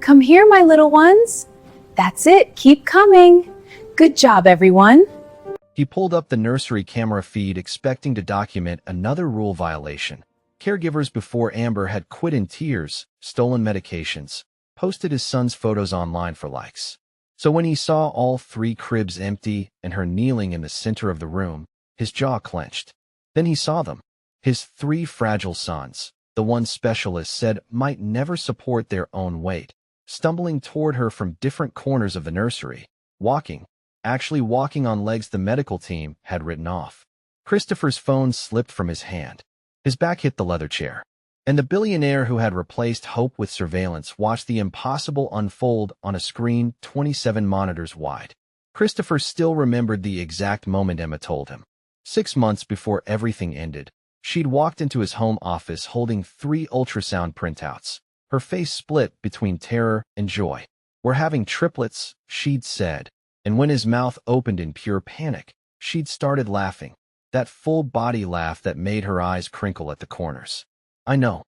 Come here, my little ones. That's it, keep coming. Good job, everyone. He pulled up the nursery camera feed expecting to document another rule violation. Caregivers before Amber had quit in tears, stolen medications, posted his son's photos online for likes. So when he saw all three cribs empty and her kneeling in the center of the room, his jaw clenched. Then he saw them. His three fragile sons, the one specialists said might never support their own weight, stumbling toward her from different corners of the nursery, actually walking on legs the medical team had written off. Christopher's phone slipped from his hand. His back hit the leather chair. And the billionaire who had replaced hope with surveillance watched the impossible unfold on a screen 27 monitors wide. Christopher still remembered the exact moment Emma told him. 6 months before everything ended, she'd walked into his home office holding 3 ultrasound printouts. Her face split between terror and joy. "We're having triplets," she'd said. And when his mouth opened in pure panic, she'd started laughing. That full-body laugh that made her eyes crinkle at the corners. I know.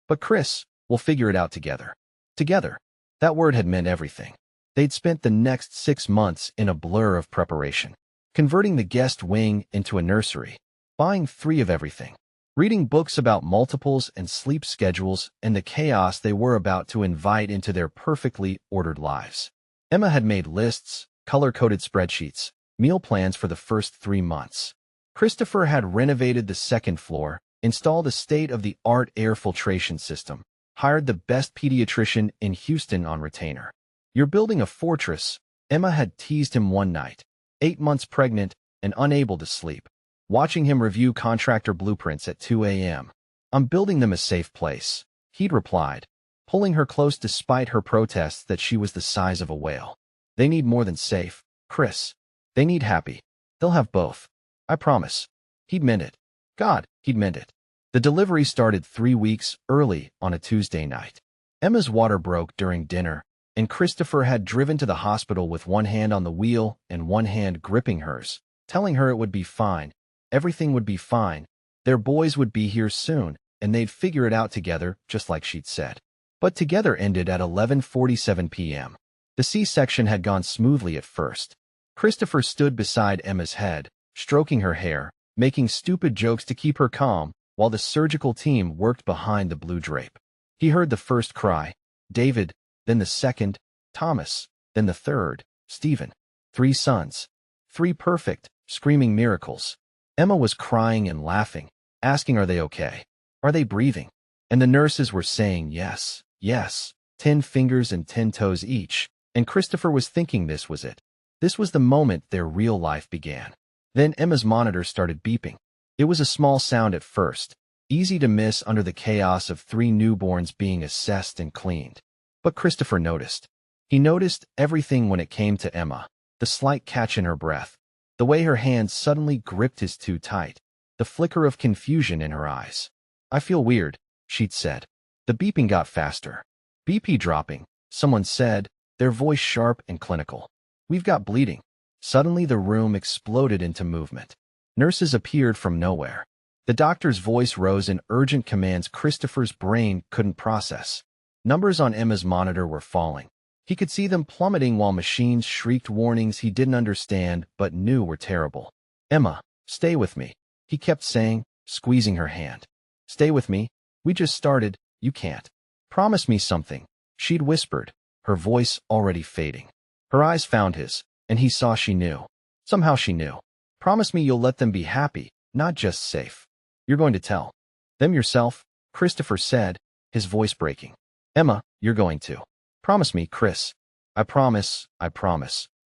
But Chris, we'll figure it out together." Together. That word had meant everything. They'd spent the next 6 months in a blur of preparation. Converting the guest wing into a nursery. Buying 3 of everything. Reading books about multiples and sleep schedules and the chaos they were about to invite into their perfectly ordered lives. Emma had made lists, color-coded spreadsheets, meal plans for the first 3 months. Christopher had renovated the second floor, installed a state-of-the-art air filtration system, hired the best pediatrician in Houston on retainer. "You're building a fortress," Emma had teased him one night, 8 months pregnant and unable to sleep, watching him review contractor blueprints at 2 a.m. "I'm building them a safe place," he'd replied, pulling her close despite her protests that she was the size of a whale. "They need more than safe, Chris. They need happy. They'll have both. I promise." He'd meant it. God, he'd meant it. The delivery started 3 weeks early on a Tuesday night. Emma's water broke during dinner, and Christopher had driven to the hospital with one hand on the wheel and one hand gripping hers, telling her it would be fine. Everything would be fine. Their boys would be here soon, and they'd figure it out together, just like she'd said. But together ended at 11:47 p.m. The C-section had gone smoothly at first. Christopher stood beside Emma's head, stroking her hair, making stupid jokes to keep her calm, while the surgical team worked behind the blue drape. He heard the first cry, David, then the second, Thomas, then the third, Stephen. 3 sons. 3 perfect, screaming miracles. Emma was crying and laughing, asking are they okay? Are they breathing? And the nurses were saying yes, yes, 10 fingers and 10 toes each, and Christopher was thinking this was it. This was the moment their real life began. Then Emma's monitor started beeping. It was a small sound at first, easy to miss under the chaos of 3 newborns being assessed and cleaned. But Christopher noticed. He noticed everything when it came to Emma, the slight catch in her breath, the way her hands suddenly gripped his too tight, the flicker of confusion in her eyes. "I feel weird," she'd said. The beeping got faster. "BP dropping," someone said, their voice sharp and clinical. "We've got bleeding." Suddenly the room exploded into movement. Nurses appeared from nowhere. The doctor's voice rose in urgent commands Christopher's brain couldn't process. Numbers on Emma's monitor were falling. He could see them plummeting while machines shrieked warnings he didn't understand but knew were terrible. "Emma, stay with me," he kept saying, squeezing her hand. "Stay with me. We just started. You can't." "Promise me something," she'd whispered, her voice already fading. Her eyes found his, and he saw she knew. Somehow she knew. "Promise me you'll let them be happy, not just safe." "You're going to tell them yourself," Christopher said, his voice breaking. "Emma, you're going to. Promise me, Chris." I promise.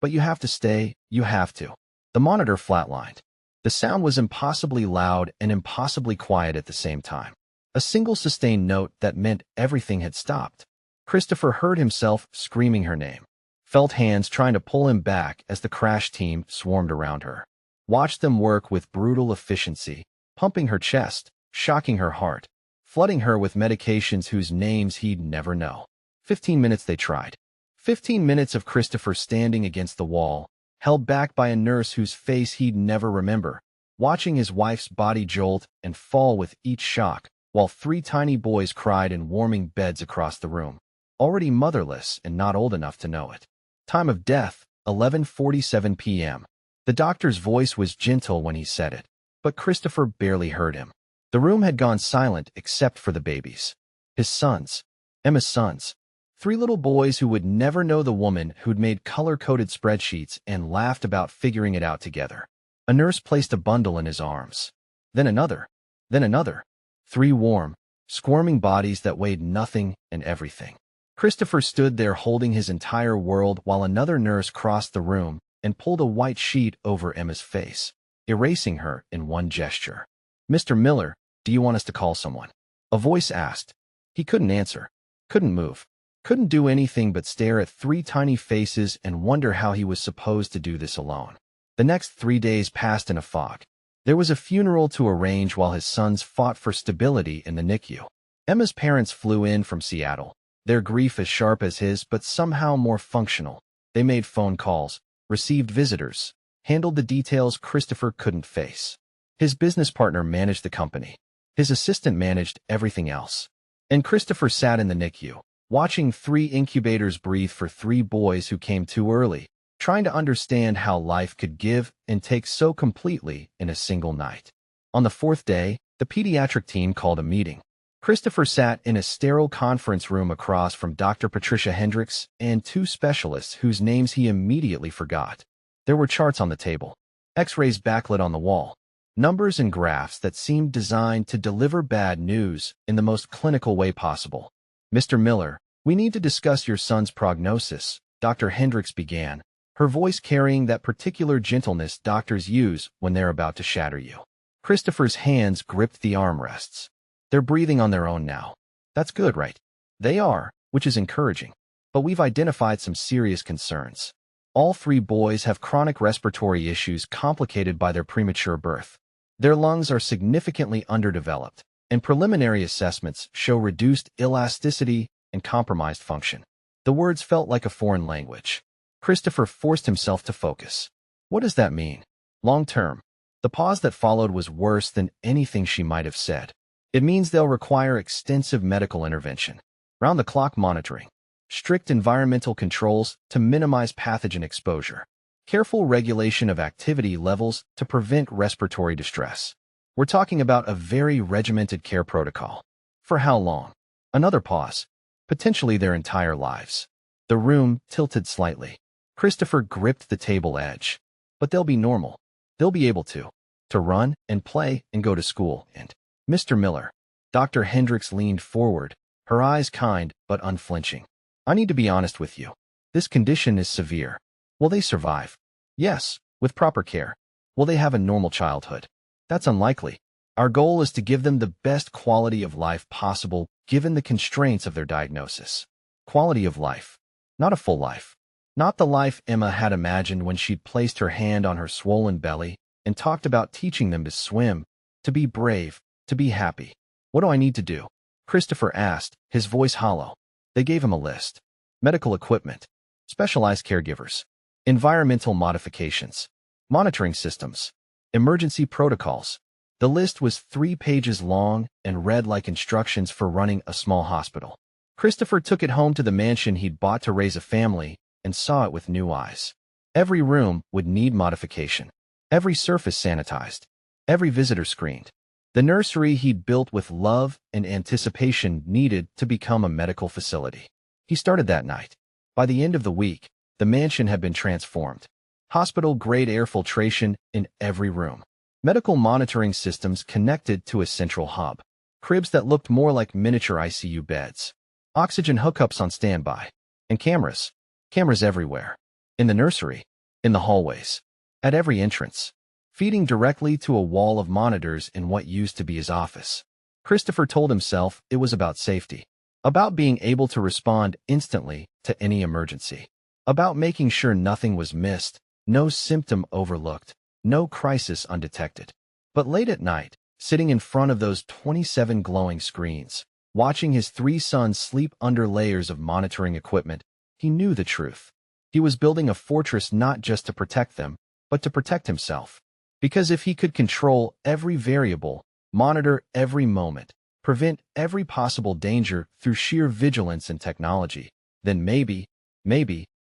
But you have to stay, you have to." The monitor flatlined. The sound was impossibly loud and impossibly quiet at the same time. A single sustained note that meant everything had stopped. Christopher heard himself screaming her name, felt hands trying to pull him back as the crash team swarmed around her. Watched them work with brutal efficiency, pumping her chest, shocking her heart, flooding her with medications whose names he'd never know. 15 minutes they tried. 15 minutes of Christopher standing against the wall, held back by a nurse whose face he'd never remember, watching his wife's body jolt and fall with each shock, while 3 tiny boys cried in warming beds across the room. already motherless and not old enough to know it. Time of death, 11:47 p.m. The doctor's voice was gentle when he said it, but Christopher barely heard him. The room had gone silent except for the babies. His sons. Emma's sons. 3 little boys who would never know the woman who'd made color-coded spreadsheets and laughed about figuring it out together. A nurse placed a bundle in his arms. Then another. Then another. 3 warm, squirming bodies that weighed nothing and everything. Christopher stood there holding his entire world while another nurse crossed the room and pulled a white sheet over Emma's face, erasing her in one gesture. "Mr. Miller, do you want us to call someone?" A voice asked. He couldn't answer, couldn't move, couldn't do anything but stare at 3 tiny faces and wonder how he was supposed to do this alone. The next 3 days passed in a fog. There was a funeral to arrange while his sons fought for stability in the NICU. Emma's parents flew in from Seattle, their grief as sharp as his but somehow more functional. They made phone calls, received visitors, handled the details Christopher couldn't face. His business partner managed the company. His assistant managed everything else. And Christopher sat in the NICU, watching 3 incubators breathe for 3 boys who came too early, trying to understand how life could give and take so completely in a single night. On the 4th day, the pediatric team called a meeting. Christopher sat in a sterile conference room across from Dr. Patricia Hendricks and 2 specialists whose names he immediately forgot. There were charts on the table, X-rays backlit on the wall, numbers and graphs that seemed designed to deliver bad news in the most clinical way possible. "Mr. Miller, we need to discuss your son's prognosis," Dr. Hendricks began, her voice carrying that particular gentleness doctors use when they're about to shatter you. Christopher's hands gripped the armrests. "They're breathing on their own now." "That's good, right?" "They are, which is encouraging. But we've identified some serious concerns. All 3 boys have chronic respiratory issues complicated by their premature birth. Their lungs are significantly underdeveloped, and preliminary assessments show reduced elasticity and compromised function." The words felt like a foreign language. Christopher forced himself to focus. What does that mean? Long term. The pause that followed was worse than anything she might have said. It means they'll require extensive medical intervention, round-the-clock monitoring, strict environmental controls to minimize pathogen exposure, careful regulation of activity levels to prevent respiratory distress. We're talking about a very regimented care protocol. For how long? Another pause. Potentially their entire lives. The room tilted slightly. Christopher gripped the table edge. But they'll be normal. They'll be able to run and play and go to school and... "Mr. Miller." Dr. Hendricks leaned forward, her eyes kind but unflinching. "I need to be honest with you. This condition is severe. Will they survive? Yes, with proper care. Will they have a normal childhood? That's unlikely. Our goal is to give them the best quality of life possible given the constraints of their diagnosis. Quality of life. Not a full life. Not the life Emma had imagined when she'd placed her hand on her swollen belly and talked about teaching them to swim, to be brave, to be happy. What do I need to do?" Christopher asked, his voice hollow. They gave him a list. Medical equipment, specialized caregivers, environmental modifications, monitoring systems, emergency protocols. The list was 3 pages long and read like instructions for running a small hospital. Christopher took it home to the mansion he'd bought to raise a family and saw it with new eyes. Every room would need modification, every surface sanitized, every visitor screened. The nursery he'd built with love and anticipation needed to become a medical facility. He started that night. By the end of the week, the mansion had been transformed. Hospital-grade air filtration in every room. Medical monitoring systems connected to a central hub. Cribs that looked more like miniature ICU beds. Oxygen hookups on standby. And cameras. Cameras everywhere. In the nursery. In the hallways. At every entrance. Feeding directly to a wall of monitors in what used to be his office. Christopher told himself it was about safety. About being able to respond instantly to any emergency. About making sure nothing was missed, no symptom overlooked, no crisis undetected. But late at night, sitting in front of those 27 glowing screens, watching his 3 sons sleep under layers of monitoring equipment, he knew the truth. He was building a fortress not just to protect them, but to protect himself. Because if he could control every variable, monitor every moment, prevent every possible danger through sheer vigilance and technology, then maybe,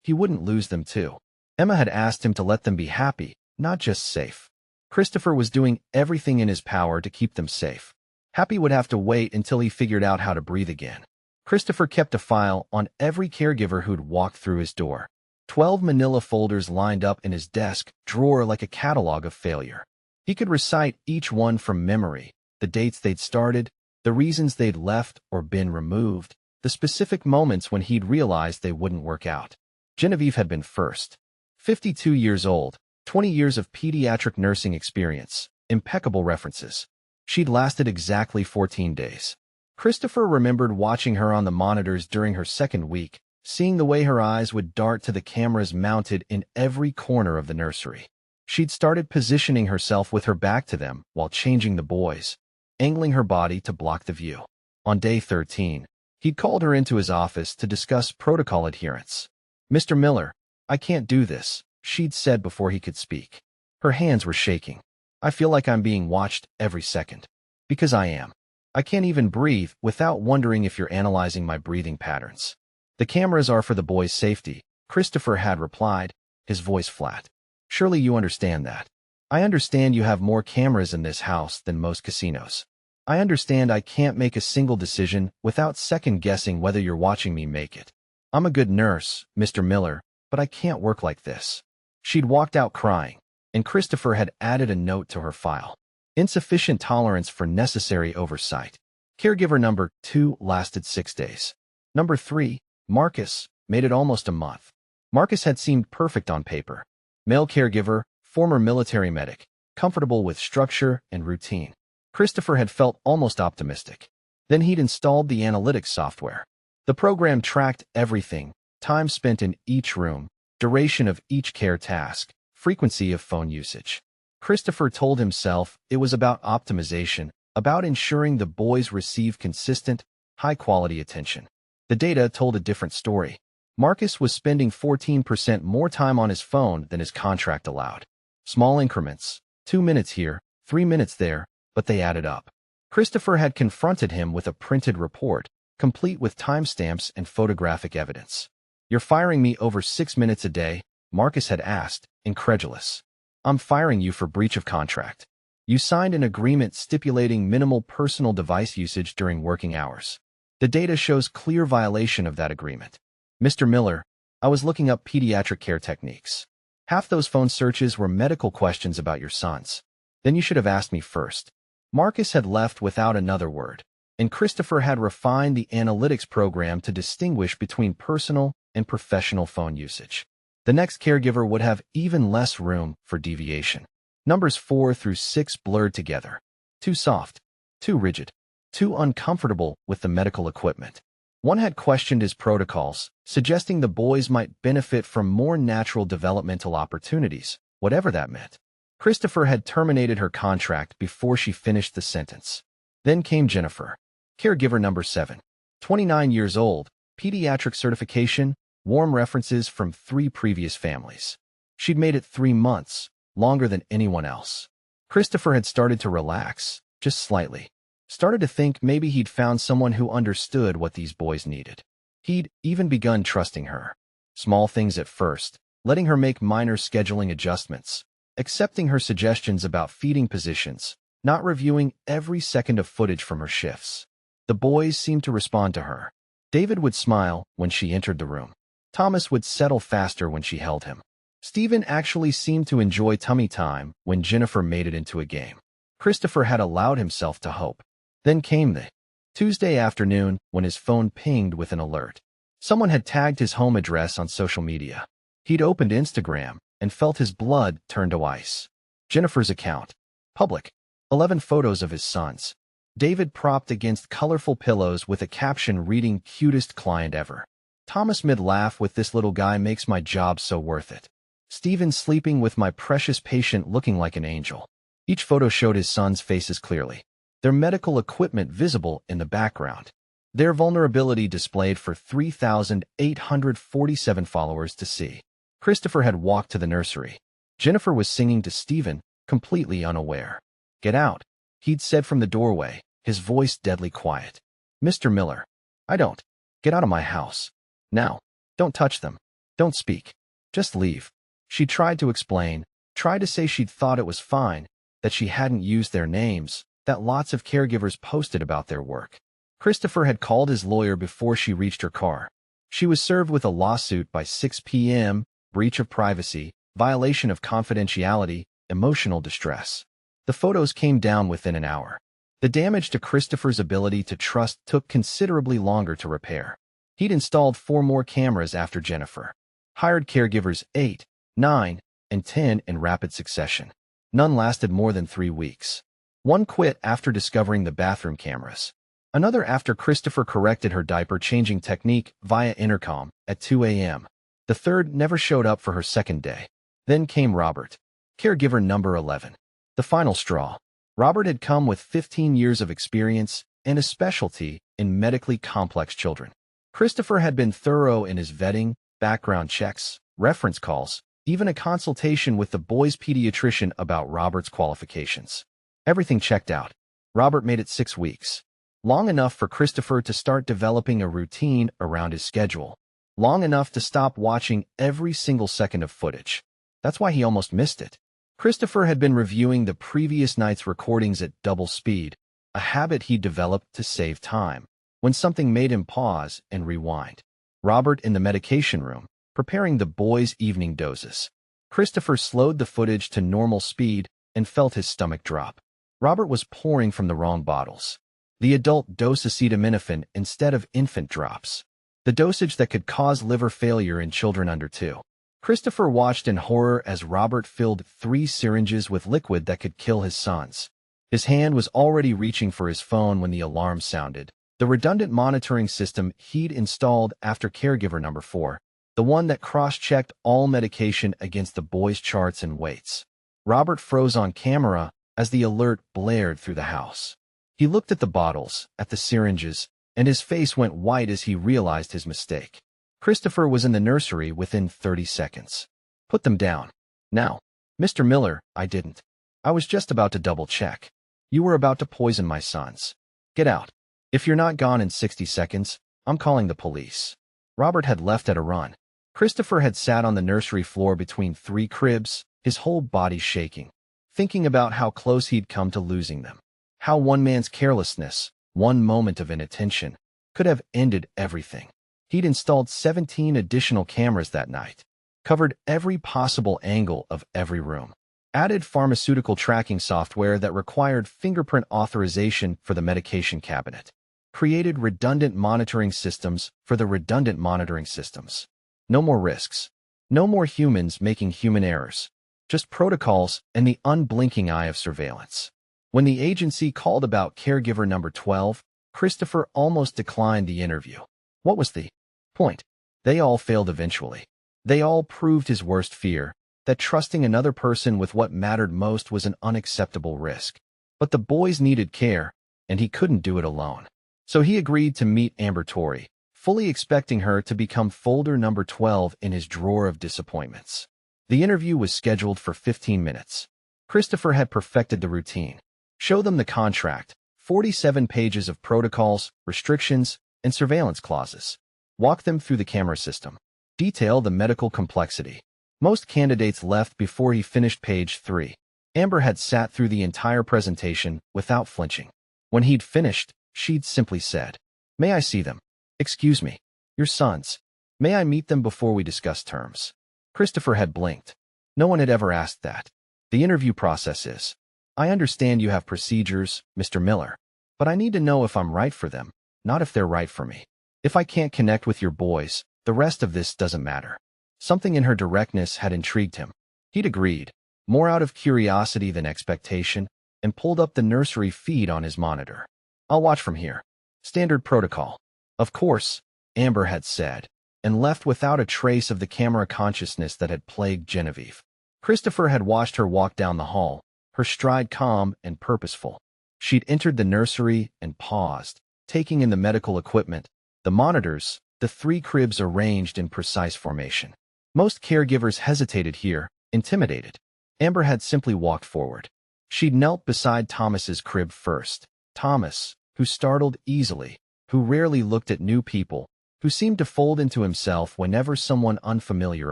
he wouldn't lose them too. Emma had asked him to let them be happy, not just safe. Christopher was doing everything in his power to keep them safe. Happy would have to wait until he figured out how to breathe again. Christopher kept a file on every caregiver who'd walked through his door. 12 manila folders lined up in his desk drawer like a catalog of failure. He could recite each one from memory, the dates they'd started, the reasons they'd left or been removed, the specific moments when he'd realized they wouldn't work out. Genevieve had been first. 52 years old, 20 years of pediatric nursing experience, impeccable references. She'd lasted exactly 14 days. Christopher remembered watching her on the monitors during her second week, seeing the way her eyes would dart to the cameras mounted in every corner of the nursery. She'd started positioning herself with her back to them while changing the boys, angling her body to block the view. On day 13, he'd called her into his office to discuss protocol adherence. "Mr. Miller, I can't do this," she'd said before he could speak. Her hands were shaking. "I feel like I'm being watched every second. Because I am. I can't even breathe without wondering if you're analyzing my breathing patterns." "The cameras are for the boys' safety," Christopher had replied, his voice flat. "Surely you understand that. I understand you have more cameras in this house than most casinos. I understand I can't make a single decision without second-guessing whether you're watching me make it. I'm a good nurse, Mr. Miller, but I can't work like this." She'd walked out crying, and Christopher had added a note to her file. Insufficient tolerance for necessary oversight. Caregiver number 2 lasted 6 days. Number 3, Marcus, made it almost a month. Marcus had seemed perfect on paper. Male caregiver, former military medic, comfortable with structure and routine. Christopher had felt almost optimistic. Then he'd installed the analytics software. The program tracked everything: time spent in each room, duration of each care task, frequency of phone usage. Christopher told himself it was about optimization, about ensuring the boys receive consistent, high-quality attention. The data told a different story. Marcus was spending 14% more time on his phone than his contract allowed. Small increments, 2 minutes here, 3 minutes there, but they added up. Christopher had confronted him with a printed report, complete with timestamps and photographic evidence. "You're firing me over 6 minutes a day?" Marcus had asked, incredulous. "I'm firing you for breach of contract. You signed an agreement stipulating minimal personal device usage during working hours. The data shows clear violation of that agreement." "Mr. Miller, I was looking up pediatric care techniques. Half those phone searches were medical questions about your sons. Then you should have asked me first." Marcus had left without another word, and Christopher had refined the analytics program to distinguish between personal and professional phone usage. The next caregiver would have even less room for deviation. Numbers 4 through 6 blurred together. Too soft, too rigid, too uncomfortable with the medical equipment. One had questioned his protocols, suggesting the boys might benefit from more natural developmental opportunities, whatever that meant. Christopher had terminated her contract before she finished the sentence. Then came Jennifer, caregiver number 7. 29 years old, pediatric certification, warm references from 3 previous families. She'd made it 3 months, longer than anyone else. Christopher had started to relax, just slightly. Started to think maybe he'd found someone who understood what these boys needed. He'd even begun trusting her. Small things at first, letting her make minor scheduling adjustments, accepting her suggestions about feeding positions, not reviewing every second of footage from her shifts. The boys seemed to respond to her. David would smile when she entered the room. Thomas would settle faster when she held him. Stephen actually seemed to enjoy tummy time when Jennifer made it into a game. Christopher had allowed himself to hope. Then came the Tuesday afternoon when his phone pinged with an alert. Someone had tagged his home address on social media. He'd opened Instagram and felt his blood turn to ice. Jennifer's account. Public. 11 photos of his sons. David propped against colorful pillows with a caption reading, "Cutest client ever." Thomas mid-laugh with, "This little guy makes my job so worth it." Stephen sleeping with my precious patient looking like an angel. Each photo showed his sons' faces clearly. Their medical equipment visible in the background. Their vulnerability displayed for 3,847 followers to see. Christopher had walked to the nursery. Jennifer was singing to Stephen, completely unaware. "Get out," he'd said from the doorway, his voice deadly quiet. "Mr. Miller, I don't. Get out of my house. Now. Don't touch them. Don't speak. Just leave." She tried to explain, tried to say she'd thought it was fine, that she hadn't used their names, that lots of caregivers posted about their work. Christopher had called his lawyer before she reached her car. She was served with a lawsuit by 6 p.m., breach of privacy, violation of confidentiality, emotional distress. The photos came down within an hour. The damage to Christopher's ability to trust took considerably longer to repair. He'd installed 4 more cameras after Jennifer. Hired caregivers 8, 9, and 10 in rapid succession. None lasted more than 3 weeks. One quit after discovering the bathroom cameras. Another after Christopher corrected her diaper-changing technique via intercom at 2 a.m. The third never showed up for her second day. Then came Robert, caregiver number 11. The final straw. Robert had come with 15 years of experience and a specialty in medically complex children. Christopher had been thorough in his vetting, background checks, reference calls, even a consultation with the boy's pediatrician about Robert's qualifications. Everything checked out. Robert made it 6 weeks. Long enough for Christopher to start developing a routine around his schedule. Long enough to stop watching every single second of footage. That's why he almost missed it. Christopher had been reviewing the previous night's recordings at double speed, a habit he developed to save time, when something made him pause and rewind. Robert in the medication room, preparing the boys' evening doses. Christopher slowed the footage to normal speed and felt his stomach drop. Robert was pouring from the wrong bottles. The adult dose acetaminophen instead of infant drops. The dosage that could cause liver failure in children under 2. Christopher watched in horror as Robert filled 3 syringes with liquid that could kill his sons. His hand was already reaching for his phone when the alarm sounded. The redundant monitoring system he'd installed after caregiver number 4, the one that cross-checked all medication against the boys' charts and weights. Robert froze on camera as the alert blared through the house. He looked at the bottles, at the syringes, and his face went white as he realized his mistake. Christopher was in the nursery within 30 seconds. "Put them down. Now." "Mr. Miller, I didn't. I was just about to double-check. You were about to poison my sons. Get out. If you're not gone in 60 seconds, I'm calling the police." Robert had left at a run. Christopher had sat on the nursery floor between 3 cribs, his whole body shaking, thinking about how close he'd come to losing them. How one man's carelessness, one moment of inattention, could have ended everything. He'd installed 17 additional cameras that night, covered every possible angle of every room, added pharmaceutical tracking software that required fingerprint authorization for the medication cabinet, created redundant monitoring systems for the redundant monitoring systems. No more risks. No more humans making human errors. Just protocols and the unblinking eye of surveillance. When the agency called about caregiver number 12, Christopher almost declined the interview. What was the point? They all failed eventually. They all proved his worst fear, that trusting another person with what mattered most was an unacceptable risk. But the boys needed care, and he couldn't do it alone. So he agreed to meet Amber Torrey, fully expecting her to become folder number 12 in his drawer of disappointments. The interview was scheduled for 15 minutes. Christopher had perfected the routine. Show them the contract, 47 pages of protocols, restrictions, and surveillance clauses. Walk them through the camera system. Detail the medical complexity. Most candidates left before he finished page 3. Amber had sat through the entire presentation without flinching. When he'd finished, she'd simply said, "May I see them?" "Excuse me. Your sons. May I meet them before we discuss terms?" Christopher had blinked. No one had ever asked that. The interview process is, "I understand you have procedures, Mr. Miller, but I need to know if I'm right for them, not if they're right for me. If I can't connect with your boys, the rest of this doesn't matter." Something in her directness had intrigued him. He'd agreed, more out of curiosity than expectation, and pulled up the nursery feed on his monitor. "I'll watch from here. Standard protocol." "Of course," Amber had said, and left without a trace of the camera consciousness that had plagued Genevieve. Christopher had watched her walk down the hall, her stride calm and purposeful. She'd entered the nursery and paused, taking in the medical equipment, the monitors, the 3 cribs arranged in precise formation. Most caregivers hesitated here, intimidated. Amber had simply walked forward. She'd knelt beside Thomas's crib first. "Thomas, who startled easily, who rarely looked at new people, who seemed to fold into himself whenever someone unfamiliar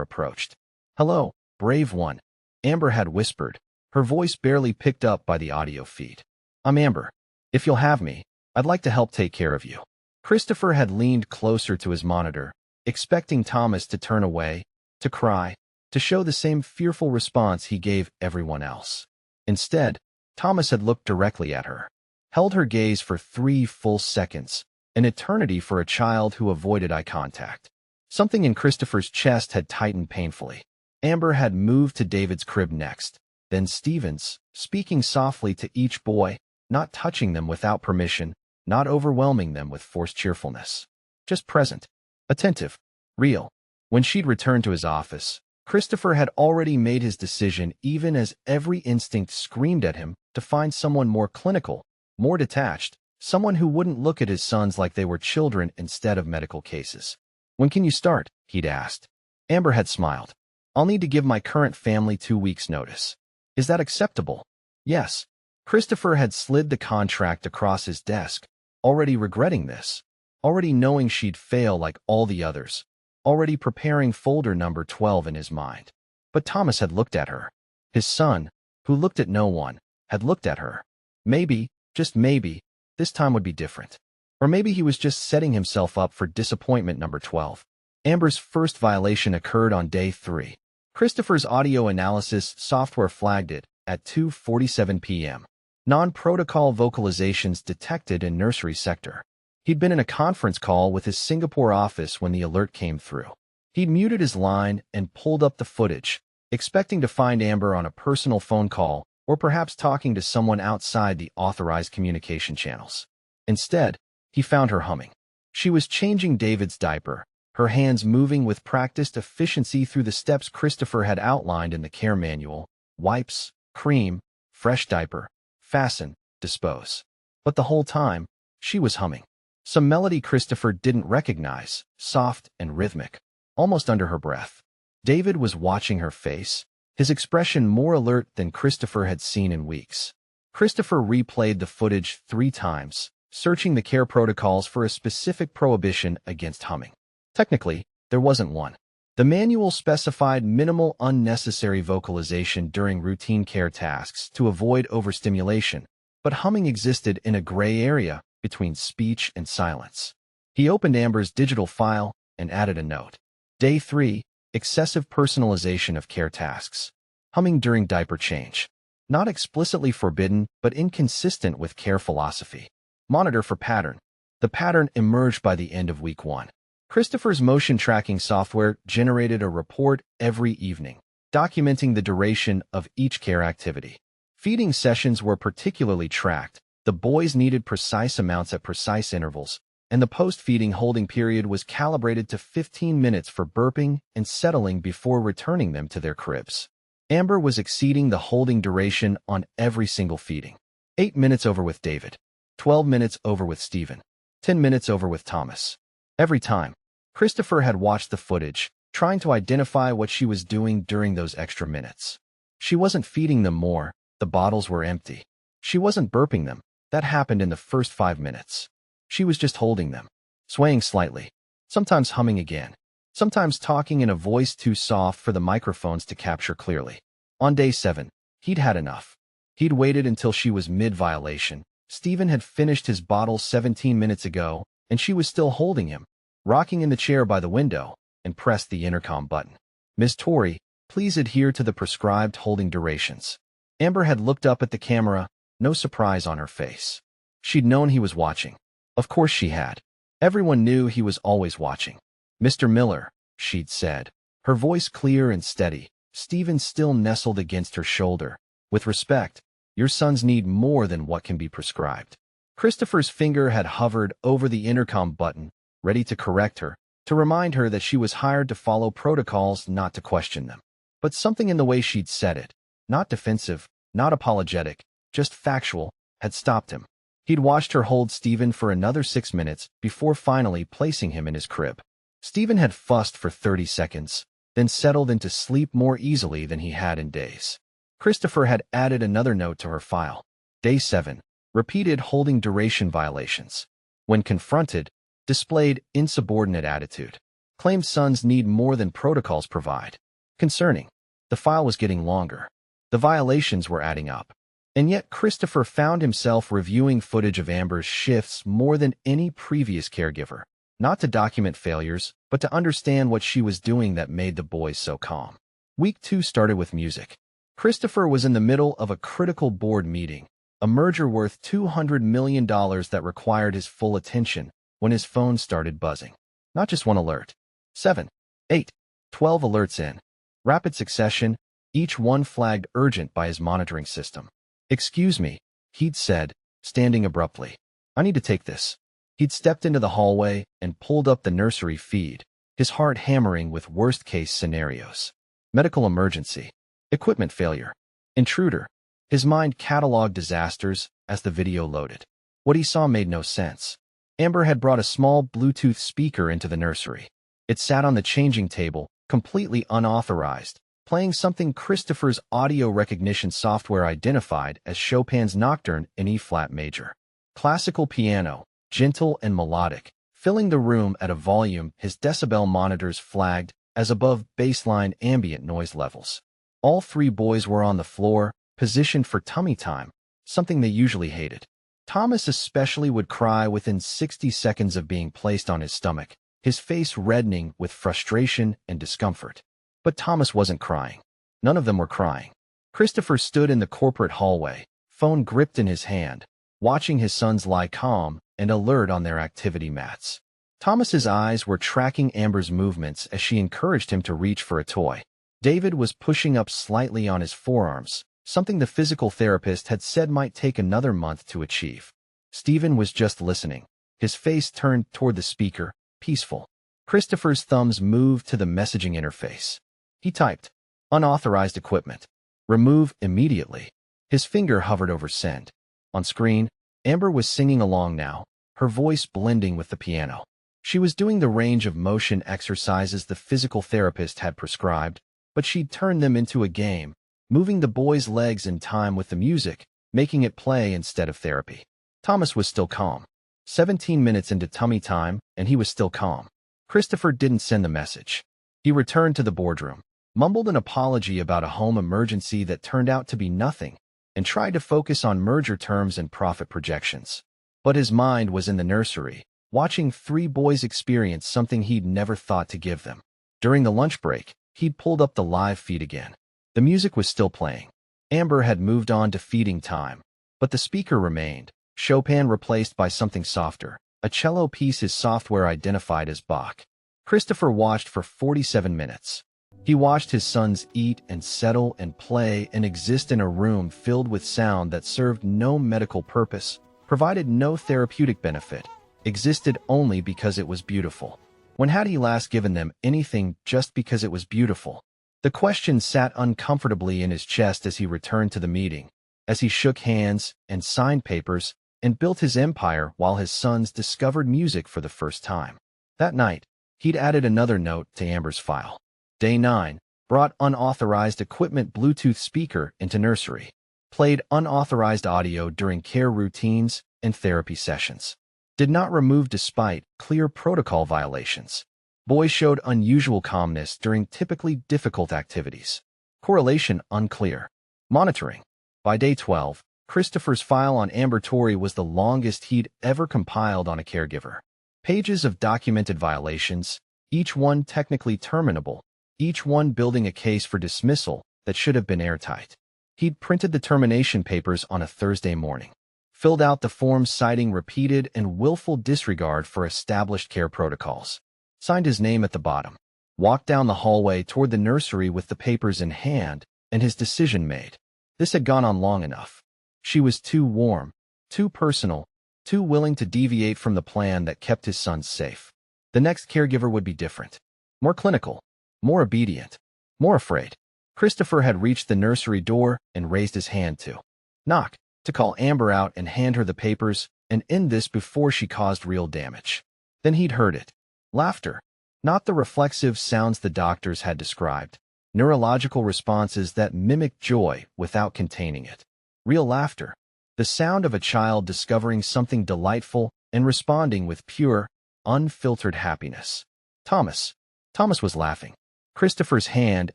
approached. "Hello, brave one," Amber had whispered, her voice barely picked up by the audio feed. "I'm Amber. If you'll have me, I'd like to help take care of you." Christopher had leaned closer to his monitor, expecting Thomas to turn away, to cry, to show the same fearful response he gave everyone else. Instead, Thomas had looked directly at her, held her gaze for 3 full seconds, an eternity for a child who avoided eye contact. Something in Christopher's chest had tightened painfully. Amber had moved to David's crib next, then Stephen's, speaking softly to each boy, not touching them without permission, not overwhelming them with forced cheerfulness. Just present, attentive, real. When she'd returned to his office, Christopher had already made his decision, even as every instinct screamed at him to find someone more clinical, more detached, someone who wouldn't look at his sons like they were children instead of medical cases. "When can you start?" he'd asked. Amber had smiled. "I'll need to give my current family 2 weeks' notice." "Is that acceptable?" "Yes." Christopher had slid the contract across his desk, already regretting this, already knowing she'd fail like all the others, already preparing folder number 12 in his mind. But Thomas had looked at her. His son, who looked at no one, had looked at her. Maybe, just maybe, this time would be different. Or maybe he was just setting himself up for disappointment number 12. Amber's first violation occurred on day 3. Christopher's audio analysis software flagged it at 2:47 p.m. Non-protocol vocalizations detected in nursery sector. He'd been in a conference call with his Singapore office when the alert came through. He'd muted his line and pulled up the footage, expecting to find Amber on a personal phone call or perhaps talking to someone outside the authorized communication channels. Instead, he found her humming. She was changing David's diaper, her hands moving with practiced efficiency through the steps Christopher had outlined in the care manual: wipes, cream, fresh diaper, fasten, dispose. But the whole time, she was humming. Some melody Christopher didn't recognize, soft and rhythmic, almost under her breath. David was watching her face, his expression more alert than Christopher had seen in weeks. Christopher replayed the footage 3 times, searching the care protocols for a specific prohibition against humming. Technically, there wasn't one. The manual specified minimal unnecessary vocalization during routine care tasks to avoid overstimulation, but humming existed in a gray area between speech and silence. He opened Amber's digital file and added a note. Day 3, excessive personalization of care tasks. Humming during diaper change. Not explicitly forbidden, but inconsistent with care philosophy. Monitor for pattern. The pattern emerged by the end of week 1. Christopher's motion tracking software generated a report every evening, documenting the duration of each care activity. Feeding sessions were particularly tracked. The boys needed precise amounts at precise intervals, and the post-feeding holding period was calibrated to 15 minutes for burping and settling before returning them to their cribs. Amber was exceeding the holding duration on every single feeding. 8 minutes over with David, 12 minutes over with Stephen, 10 minutes over with Thomas. Every time, Christopher had watched the footage, trying to identify what she was doing during those extra minutes. She wasn't feeding them more, the bottles were empty. She wasn't burping them, that happened in the first 5 minutes. She was just holding them, swaying slightly, sometimes humming again, sometimes talking in a voice too soft for the microphones to capture clearly. On day 7, he'd had enough. He'd waited until she was mid-violation. Stephen had finished his bottle 17 minutes ago, and she was still holding him, rocking in the chair by the window, and pressed the intercom button. "Ms. Torrey, please adhere to the prescribed holding durations." Amber had looked up at the camera, no surprise on her face. She'd known he was watching. Of course she had. Everyone knew he was always watching. "Mr. Miller," she'd said, her voice clear and steady. Stephen still nestled against her shoulder. "With respect, your sons need more than what can be prescribed." Christopher's finger had hovered over the intercom button, ready to correct her, to remind her that she was hired to follow protocols, not to question them. But something in the way she'd said it, not defensive, not apologetic, just factual, had stopped him. He'd watched her hold Stephen for another 6 minutes before finally placing him in his crib. Stephen had fussed for 30 seconds, then settled into sleep more easily than he had in days. Christopher had added another note to her file. Day 7. repeated holding duration violations. When confronted, displayed insubordinate attitude. Claimed sons need more than protocols provide. Concerning. The file was getting longer. The violations were adding up. And yet Christopher found himself reviewing footage of Amber's shifts more than any previous caregiver. Not to document failures, but to understand what she was doing that made the boys so calm. Week 2 started with music. Christopher was in the middle of a critical board meeting, a merger worth $200 million that required his full attention, when his phone started buzzing. Not just one alert. 7, 8, 12 alerts in rapid succession, each one flagged urgent by his monitoring system. "Excuse me," he'd said, standing abruptly. "I need to take this." He'd stepped into the hallway and pulled up the nursery feed, his heart hammering with worst-case scenarios. Medical emergency. Equipment failure. Intruder. His mind cataloged disasters as the video loaded. What he saw made no sense. Amber had brought a small Bluetooth speaker into the nursery. It sat on the changing table, completely unauthorized, playing something Christopher's audio recognition software identified as Chopin's Nocturne in E-flat major. Classical piano, gentle and melodic, filling the room at a volume his decibel monitors flagged as above baseline ambient noise levels. All 3 boys were on the floor, positioned for tummy time, something they usually hated. Thomas especially would cry within 60 seconds of being placed on his stomach, his face reddening with frustration and discomfort. But Thomas wasn't crying. None of them were crying. Christopher stood in the corporate hallway, phone gripped in his hand, watching his sons lie calm and alert on their activity mats. Thomas's eyes were tracking Amber's movements as she encouraged him to reach for a toy. David was pushing up slightly on his forearms, something the physical therapist had said might take another month to achieve. Stephen was just listening, his face turned toward the speaker, peaceful. Christopher's thumbs moved to the messaging interface. He typed, "Unauthorized equipment. Remove immediately." His finger hovered over send. On screen, Amber was singing along now, her voice blending with the piano. She was doing the range of motion exercises the physical therapist had prescribed, but she'd turned them into a game, moving the boys' legs in time with the music, making it play instead of therapy. Thomas was still calm. 17 minutes into tummy time, and he was still calm. Christopher didn't send the message. He returned to the boardroom, mumbled an apology about a home emergency that turned out to be nothing, and tried to focus on merger terms and profit projections. But his mind was in the nursery, watching 3 boys experience something he'd never thought to give them. During the lunch break, he'd pulled up the live feed again. The music was still playing. Amber had moved on to feeding time, but the speaker remained, Chopin replaced by something softer, a cello piece his software identified as Bach. Christopher watched for 47 minutes. He watched his sons eat and settle and play and exist in a room filled with sound that served no medical purpose, provided no therapeutic benefit, existed only because it was beautiful. When had he last given them anything just because it was beautiful? The question sat uncomfortably in his chest as he returned to the meeting, as he shook hands and signed papers and built his empire while his sons discovered music for the first time. That night, he'd added another note to Amber's file. Day 9, brought unauthorized equipment Bluetooth speaker into nursery. Played unauthorized audio during care routines and therapy sessions. Did not remove despite clear protocol violations. Boys showed unusual calmness during typically difficult activities. Correlation unclear. Monitoring. By day 12, Christopher's file on Amber Tory was the longest he'd ever compiled on a caregiver. Pages of documented violations, each one technically terminable, each one building a case for dismissal that should have been airtight. He'd printed the termination papers on a Thursday morning, filled out the forms citing repeated and willful disregard for established care protocols, signed his name at the bottom, walked down the hallway toward the nursery with the papers in hand and his decision made. This had gone on long enough. She was too warm, too personal, too willing to deviate from the plan that kept his sons safe. The next caregiver would be different. More clinical, more obedient, more afraid. Christopher had reached the nursery door and raised his hand to knock, to call Amber out and hand her the papers and end this before she caused real damage. Then he'd heard it. Laughter. Not the reflexive sounds the doctors had described. Neurological responses that mimicked joy without containing it. Real laughter. the sound of a child discovering something delightful and responding with pure, unfiltered happiness. Thomas. Thomas was laughing. Christopher's hand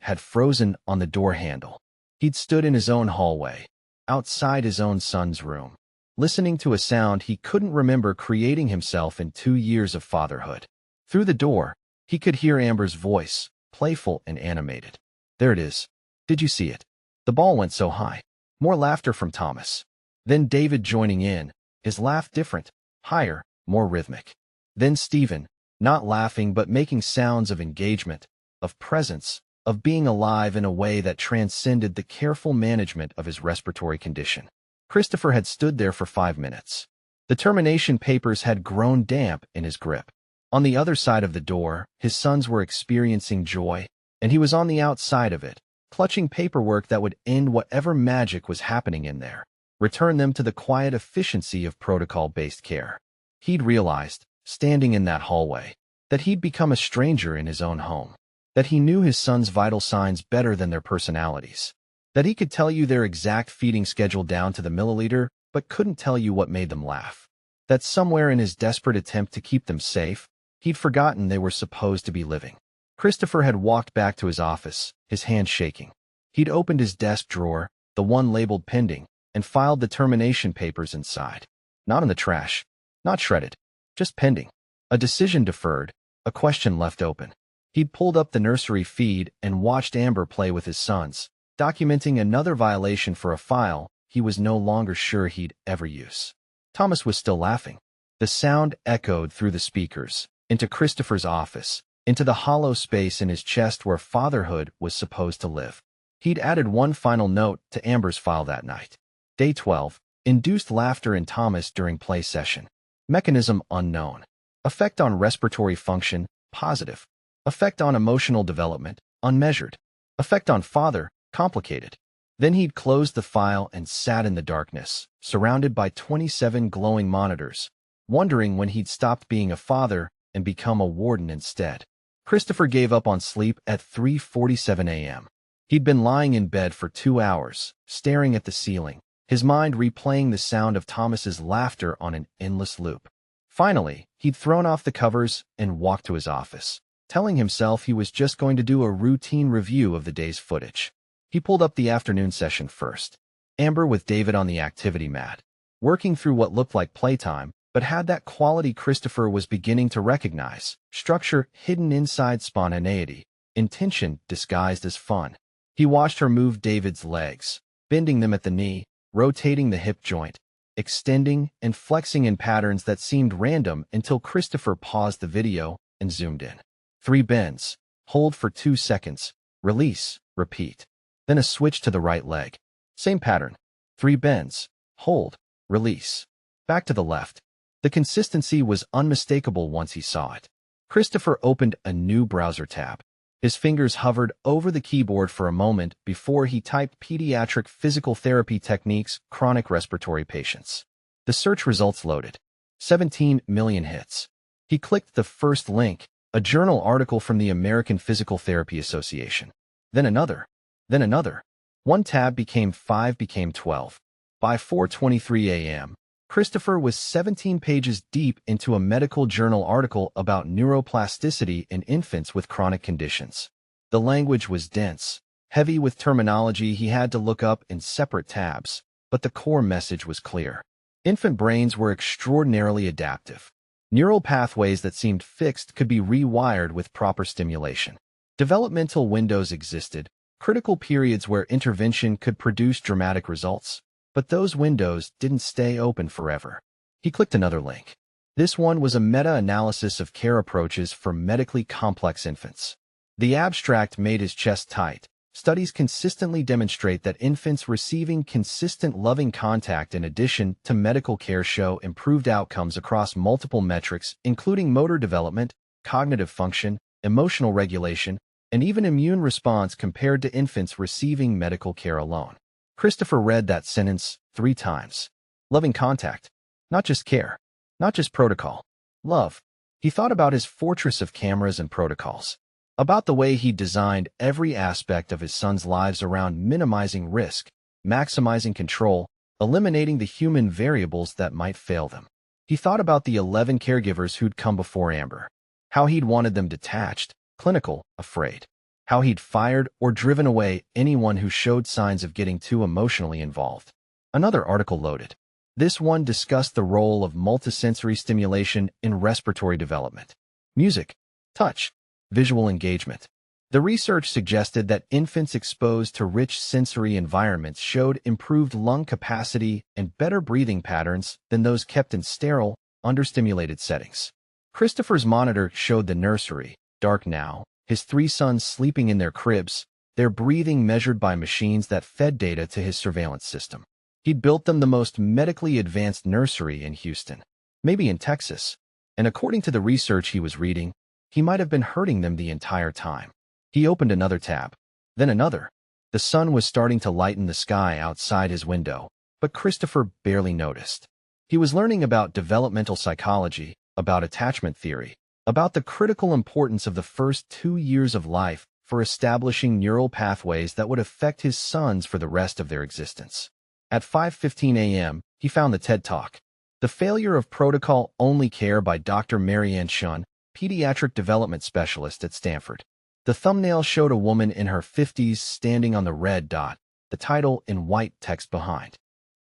had frozen on the door handle. He'd stood in his own hallway, outside his own son's room, listening to a sound he couldn't remember creating himself in 2 years of fatherhood. Through the door, he could hear Amber's voice, playful and animated. "There it is. Did you see it? The ball went so high." More laughter from Thomas. Then David joining in, his laugh different, higher, more rhythmic. Then Stephen, not laughing but making sounds of engagement, of presence, of being alive in a way that transcended the careful management of his respiratory condition. Christopher had stood there for 5 minutes. The termination papers had grown damp in his grip. On the other side of the door, his sons were experiencing joy, and he was on the outside of it, clutching paperwork that would end whatever magic was happening in there, return them to the quiet efficiency of protocol-based care. He'd realized, standing in that hallway, that he'd become a stranger in his own home, that he knew his sons' vital signs better than their personalities, that he could tell you their exact feeding schedule down to the milliliter, but couldn't tell you what made them laugh, that somewhere in his desperate attempt to keep them safe, he'd forgotten they were supposed to be living. Christopher had walked back to his office, his hand shaking. He'd opened his desk drawer, the one labeled pending, and filed the termination papers inside. Not in the trash, not shredded, just pending. A decision deferred, a question left open. He'd pulled up the nursery feed and watched Amber play with his sons, documenting another violation for a file he was no longer sure he'd ever use. Thomas was still laughing. The sound echoed through the speakers, into Christopher's office, into the hollow space in his chest where fatherhood was supposed to live. He'd added one final note to Amber's file that night. Day 12. Induced laughter in Thomas during play session. Mechanism unknown. Effect on respiratory function, positive. Effect on emotional development, unmeasured. Effect on father, complicated. Then he'd closed the file and sat in the darkness, surrounded by 27 glowing monitors, wondering when he'd stopped being a father and become a warden instead. Christopher gave up on sleep at 3:47 a.m. He'd been lying in bed for 2 hours, staring at the ceiling, his mind replaying the sound of Thomas's laughter on an endless loop. Finally, he'd thrown off the covers and walked to his office, telling himself he was just going to do a routine review of the day's footage. He pulled up the afternoon session first. Amber with David on the activity mat, working through what looked like playtime, but had that quality Christopher was beginning to recognize: structure hidden inside spontaneity, intention disguised as fun. He watched her move David's legs, bending them at the knee, rotating the hip joint, extending and flexing in patterns that seemed random until Christopher paused the video and zoomed in. 3 bends, hold for 2 seconds, release, repeat. Then a switch to the right leg. Same pattern. 3 bends, hold, release. Back to the left. The consistency was unmistakable once he saw it. Christopher opened a new browser tab. His fingers hovered over the keyboard for a moment before he typed pediatric physical therapy techniques, chronic respiratory patients. The search results loaded. 17 million hits. He clicked the first link, a journal article from the American Physical Therapy Association. Then another. Then another. One tab became 5, became 12. By 4:23 a.m., Christopher was 17 pages deep into a medical journal article about neuroplasticity in infants with chronic conditions. The language was dense, heavy with terminology he had to look up in separate tabs, but the core message was clear. Infant brains were extraordinarily adaptive. Neural pathways that seemed fixed could be rewired with proper stimulation. Developmental windows existed, critical periods where intervention could produce dramatic results. But those windows didn't stay open forever. He clicked another link. This one was a meta-analysis of care approaches for medically complex infants. The abstract made his chest tight. Studies consistently demonstrate that infants receiving consistent loving contact in addition to medical care show improved outcomes across multiple metrics, including motor development, cognitive function, emotional regulation, and even immune response compared to infants receiving medical care alone. Christopher read that sentence 3 times. Loving contact. Not just care. Not just protocol. Love. He thought about his fortress of cameras and protocols. About the way he designed every aspect of his sons' lives around minimizing risk, maximizing control, eliminating the human variables that might fail them. He thought about the 11 caregivers who'd come before Amber, how he'd wanted them detached, clinical, afraid, how he'd fired or driven away anyone who showed signs of getting too emotionally involved. Another article loaded. This one discussed the role of multisensory stimulation in respiratory development. Music, touch, visual engagement. The research suggested that infants exposed to rich sensory environments showed improved lung capacity and better breathing patterns than those kept in sterile, understimulated settings. Christopher's monitor showed the nursery, dark now, his 3 sons sleeping in their cribs, their breathing measured by machines that fed data to his surveillance system. He'd built them the most medically advanced nursery in Houston, maybe in Texas, and according to the research he was reading, he might have been hurting them the entire time. He opened another tab, then another. The sun was starting to lighten the sky outside his window, but Christopher barely noticed. He was learning about developmental psychology, about attachment theory, about the critical importance of the first 2 years of life for establishing neural pathways that would affect his sons for the rest of their existence. At 5:15 a.m., he found the TED Talk, The Failure of Protocol-Only Care by Dr. Marianne Shun, pediatric development specialist at Stanford. The thumbnail showed a woman in her 50s standing on the red dot, the title in white text behind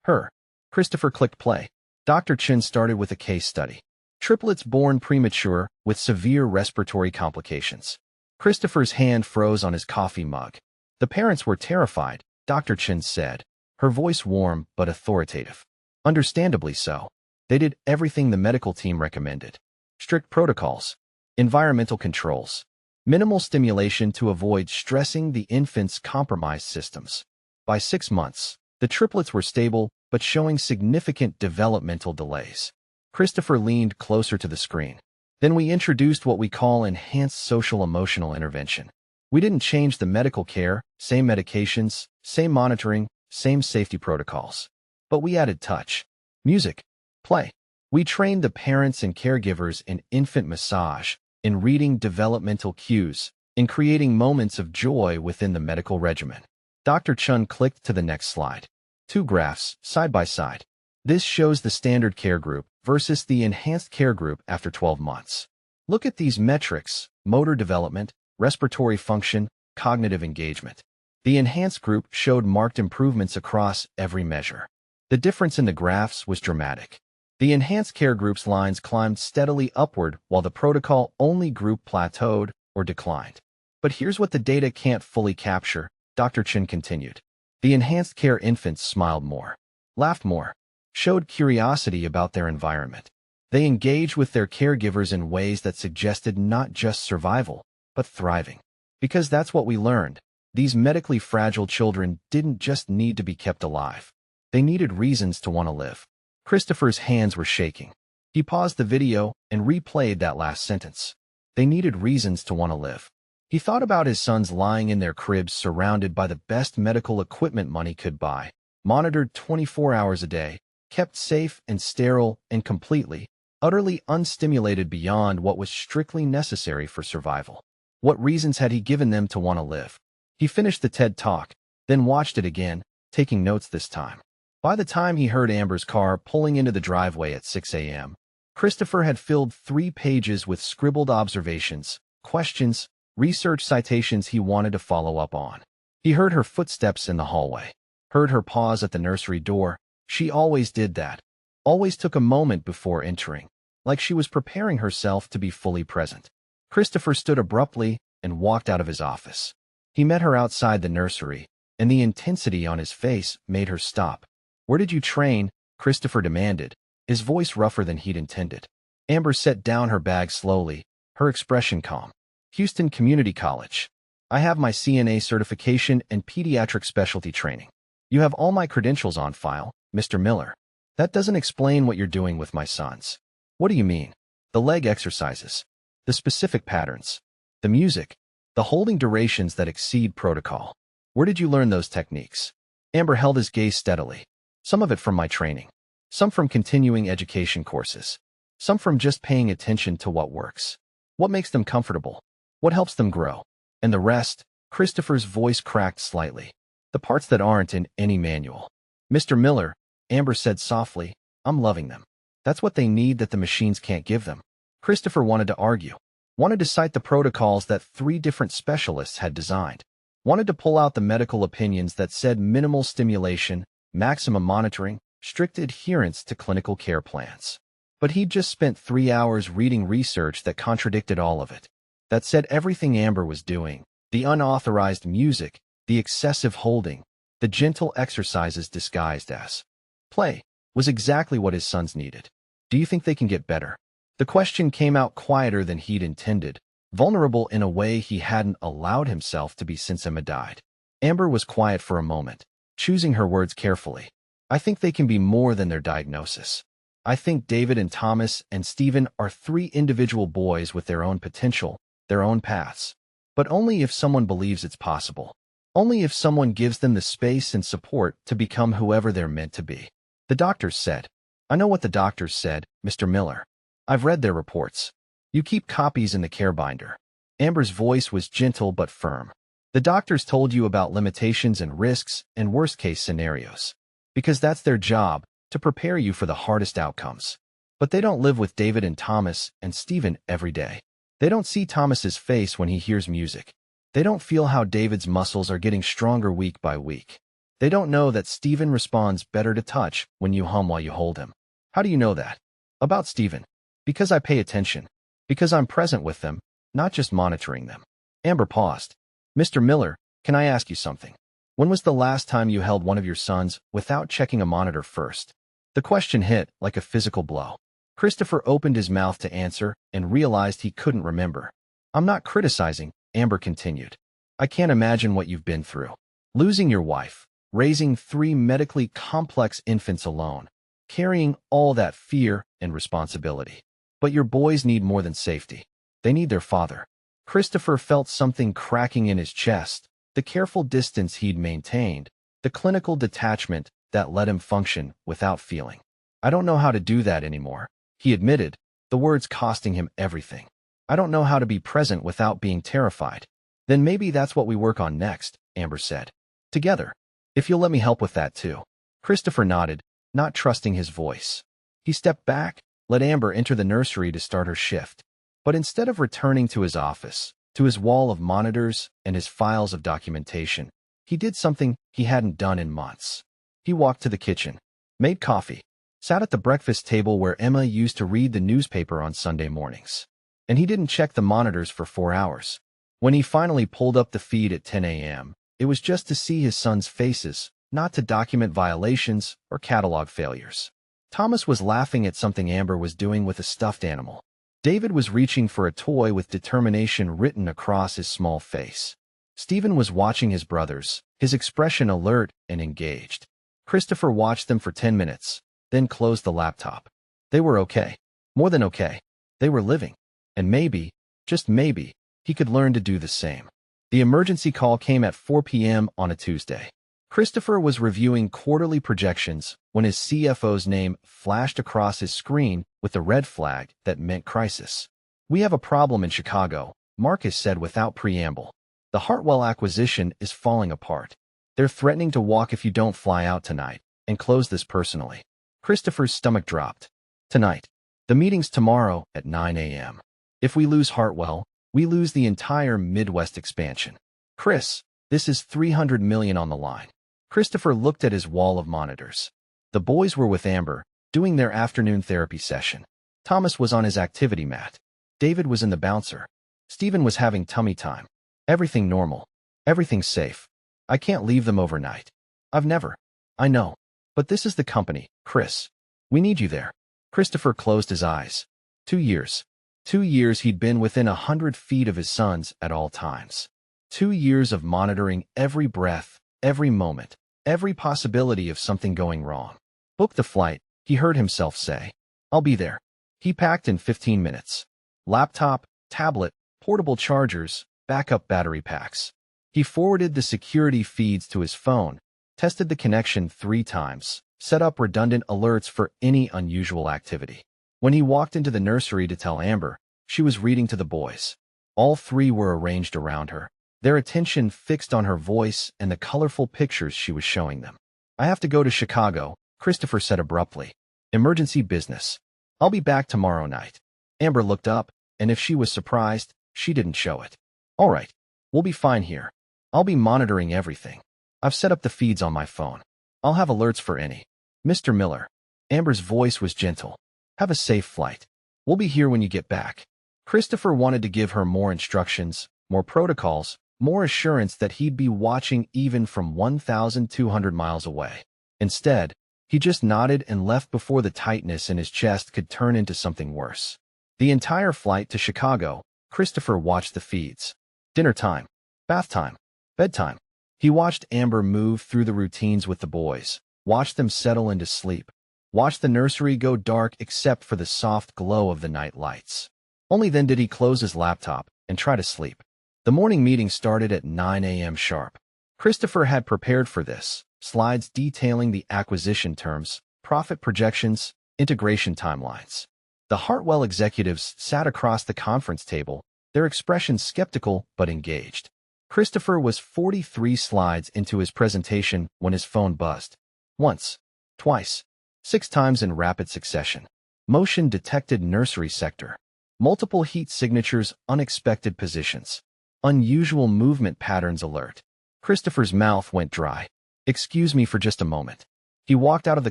her. Christopher clicked play. Dr. Chin started with a case study. Triplets born premature with severe respiratory complications. Christopher's hand froze on his coffee mug. The parents were terrified, Dr. Chin said, her voice warm but authoritative. Understandably so. They did everything the medical team recommended. Strict protocols, environmental controls, minimal stimulation to avoid stressing the infant's compromised systems. By 6 months, the triplets were stable but showing significant developmental delays. Christopher leaned closer to the screen. Then we introduced what we call enhanced social-emotional intervention. We didn't change the medical care, same medications, same monitoring, same safety protocols. But we added touch, music, play. We trained the parents and caregivers in infant massage, in reading developmental cues, in creating moments of joy within the medical regimen. Dr. Chun clicked to the next slide. 2 graphs, side by side. This shows the standard care group versus the enhanced care group after 12 months. Look at these metrics: motor development, respiratory function, cognitive engagement. The enhanced group showed marked improvements across every measure. The difference in the graphs was dramatic. The enhanced care group's lines climbed steadily upward while the protocol-only group plateaued or declined. But here's what the data can't fully capture, Dr. Chin continued. The enhanced care infants smiled more, laughed more, showed curiosity about their environment. They engaged with their caregivers in ways that suggested not just survival, but thriving. Because that's what we learned. These medically fragile children didn't just need to be kept alive. They needed reasons to want to live. Christopher's hands were shaking. He paused the video and replayed that last sentence. They needed reasons to want to live. He thought about his sons lying in their cribs surrounded by the best medical equipment money could buy, monitored 24 hours a day, kept safe and sterile and completely, utterly unstimulated beyond what was strictly necessary for survival. What reasons had he given them to want to live? He finished the TED Talk, then watched it again, taking notes this time. By the time he heard Amber's car pulling into the driveway at 6 a.m., Christopher had filled 3 pages with scribbled observations, questions, research citations he wanted to follow up on. He heard her footsteps in the hallway, heard her pause at the nursery door. She always did that, always took a moment before entering, like she was preparing herself to be fully present. Christopher stood abruptly and walked out of his office. He met her outside the nursery, and the intensity on his face made her stop. "Where did you train?" Christopher demanded, his voice rougher than he'd intended. Amber set down her bag slowly, her expression calm. "Houston Community College. I have my CNA certification and pediatric specialty training. You have all my credentials on file, Mr. Miller. That doesn't explain what you're doing with my sons." "What do you mean?" "The leg exercises. The specific patterns. The music. The holding durations that exceed protocol. Where did you learn those techniques?" Amber held his gaze steadily. "Some of it from my training. Some from continuing education courses. Some from just paying attention to what works. What makes them comfortable? What helps them grow? And the rest," Christopher's voice cracked slightly, "the parts that aren't in any manual." "Mr. Miller, Amber said softly. I'm loving them. That's what they need that the machines can't give them. Christopher wanted to argue. Wanted to cite the protocols that 3 different specialists had designed. Wanted to pull out the medical opinions that said minimal stimulation, maximum monitoring, strict adherence to clinical care plans. But he'd just spent 3 hours reading research that contradicted all of it. That said everything Amber was doing, the unauthorized music, the excessive holding, the gentle exercises disguised as play, was exactly what his sons needed. Do you think they can get better? The question came out quieter than he'd intended, vulnerable in a way he hadn't allowed himself to be since Emma died. Amber was quiet for a moment, choosing her words carefully. I think they can be more than their diagnosis. I think David and Thomas and Stephen are 3 individual boys with their own potential, their own paths. But only if someone believes it's possible. Only if someone gives them the space and support to become whoever they're meant to be. The doctors said. I know what the doctors said, Mr. Miller. I've read their reports. You keep copies in the care binder. Amber's voice was gentle but firm. The doctors told you about limitations and risks and worst-case scenarios. Because that's their job, to prepare you for the hardest outcomes. But they don't live with David and Thomas and Stephen every day. They don't see Thomas's face when he hears music. They don't feel how David's muscles are getting stronger week by week. They don't know that Stephen responds better to touch when you hum while you hold him. How do you know that? About Stephen. Because I pay attention. Because I'm present with them, not just monitoring them. Amber paused. Mr. Miller, can I ask you something? When was the last time you held one of your sons without checking a monitor first? The question hit like a physical blow. Christopher opened his mouth to answer and realized he couldn't remember. I'm not criticizing, Amber continued. I can't imagine what you've been through. Losing your wife, raising 3 medically complex infants alone, carrying all that fear and responsibility. But your boys need more than safety. They need their father. Christopher felt something cracking in his chest, the careful distance he'd maintained, the clinical detachment that let him function without feeling. I don't know how to do that anymore, he admitted, the words costing him everything. I don't know how to be present without being terrified. Then maybe that's what we work on next, Amber said. Together. If you'll let me help with that too. Christopher nodded, not trusting his voice. He stepped back, let Amber enter the nursery to start her shift. But instead of returning to his office, to his wall of monitors and his files of documentation, he did something he hadn't done in months. He walked to the kitchen, made coffee, sat at the breakfast table where Emma used to read the newspaper on Sunday mornings. And he didn't check the monitors for 4 hours. When he finally pulled up the feed at 10 a.m., it was just to see his sons' faces, not to document violations or catalog failures. Thomas was laughing at something Amber was doing with a stuffed animal. David was reaching for a toy with determination written across his small face. Stephen was watching his brothers, his expression alert and engaged. Christopher watched them for 10 minutes, then closed the laptop. They were okay. More than okay. They were living. And maybe, just maybe, he could learn to do the same. The emergency call came at 4 p.m. on a Tuesday. Christopher was reviewing quarterly projections when his CFO's name flashed across his screen with a red flag that meant crisis. We have a problem in Chicago, Marcus said without preamble. The Hartwell acquisition is falling apart. They're threatening to walk if you don't fly out tonight, and close this personally. Christopher's stomach dropped. Tonight. The meeting's tomorrow at 9 a.m. If we lose Hartwell, we lose the entire Midwest expansion. Chris, this is $300 million on the line. Christopher looked at his wall of monitors. The boys were with Amber, doing their afternoon therapy session. Thomas was on his activity mat. David was in the bouncer. Stephen was having tummy time. Everything normal. Everything safe. I can't leave them overnight. I've never. I know. But this is the company, Chris. We need you there. Christopher closed his eyes. 2 years. 2 years he'd been within 100 feet of his sons at all times. 2 years of monitoring every breath, every moment, every possibility of something going wrong. Book the flight, he heard himself say. I'll be there. He packed in 15 minutes. Laptop, tablet, portable chargers, backup battery packs. He forwarded the security feeds to his phone, tested the connection 3 times, set up redundant alerts for any unusual activity. When he walked into the nursery to tell Amber, she was reading to the boys. All 3 were arranged around her, their attention fixed on her voice and the colorful pictures she was showing them. I have to go to Chicago, Christopher said abruptly. Emergency business. I'll be back tomorrow night. Amber looked up, and if she was surprised, she didn't show it. All right. We'll be fine here. I'll be monitoring everything. I've set up the feeds on my phone. I'll have alerts for any. Mr. Miller. Amber's voice was gentle. Have a safe flight. We'll be here when you get back. Christopher wanted to give her more instructions, more protocols, more assurance that he'd be watching even from 1,200 miles away. Instead, he just nodded and left before the tightness in his chest could turn into something worse. The entire flight to Chicago, Christopher watched the feeds. Dinner time, bath time, bedtime. He watched Amber move through the routines with the boys, watched them settle into sleep, watched the nursery go dark except for the soft glow of the night lights. Only then did he close his laptop and try to sleep. The morning meeting started at 9 a.m. sharp. Christopher had prepared for this, slides detailing the acquisition terms, profit projections, integration timelines. The Hartwell executives sat across the conference table, their expressions skeptical but engaged. Christopher was 43 slides into his presentation when his phone buzzed. Once, twice, 6 times in rapid succession. Motion detected nursery sector. Multiple heat signatures, unexpected positions. Unusual movement patterns alert. Christopher's mouth went dry. Excuse me for just a moment. He walked out of the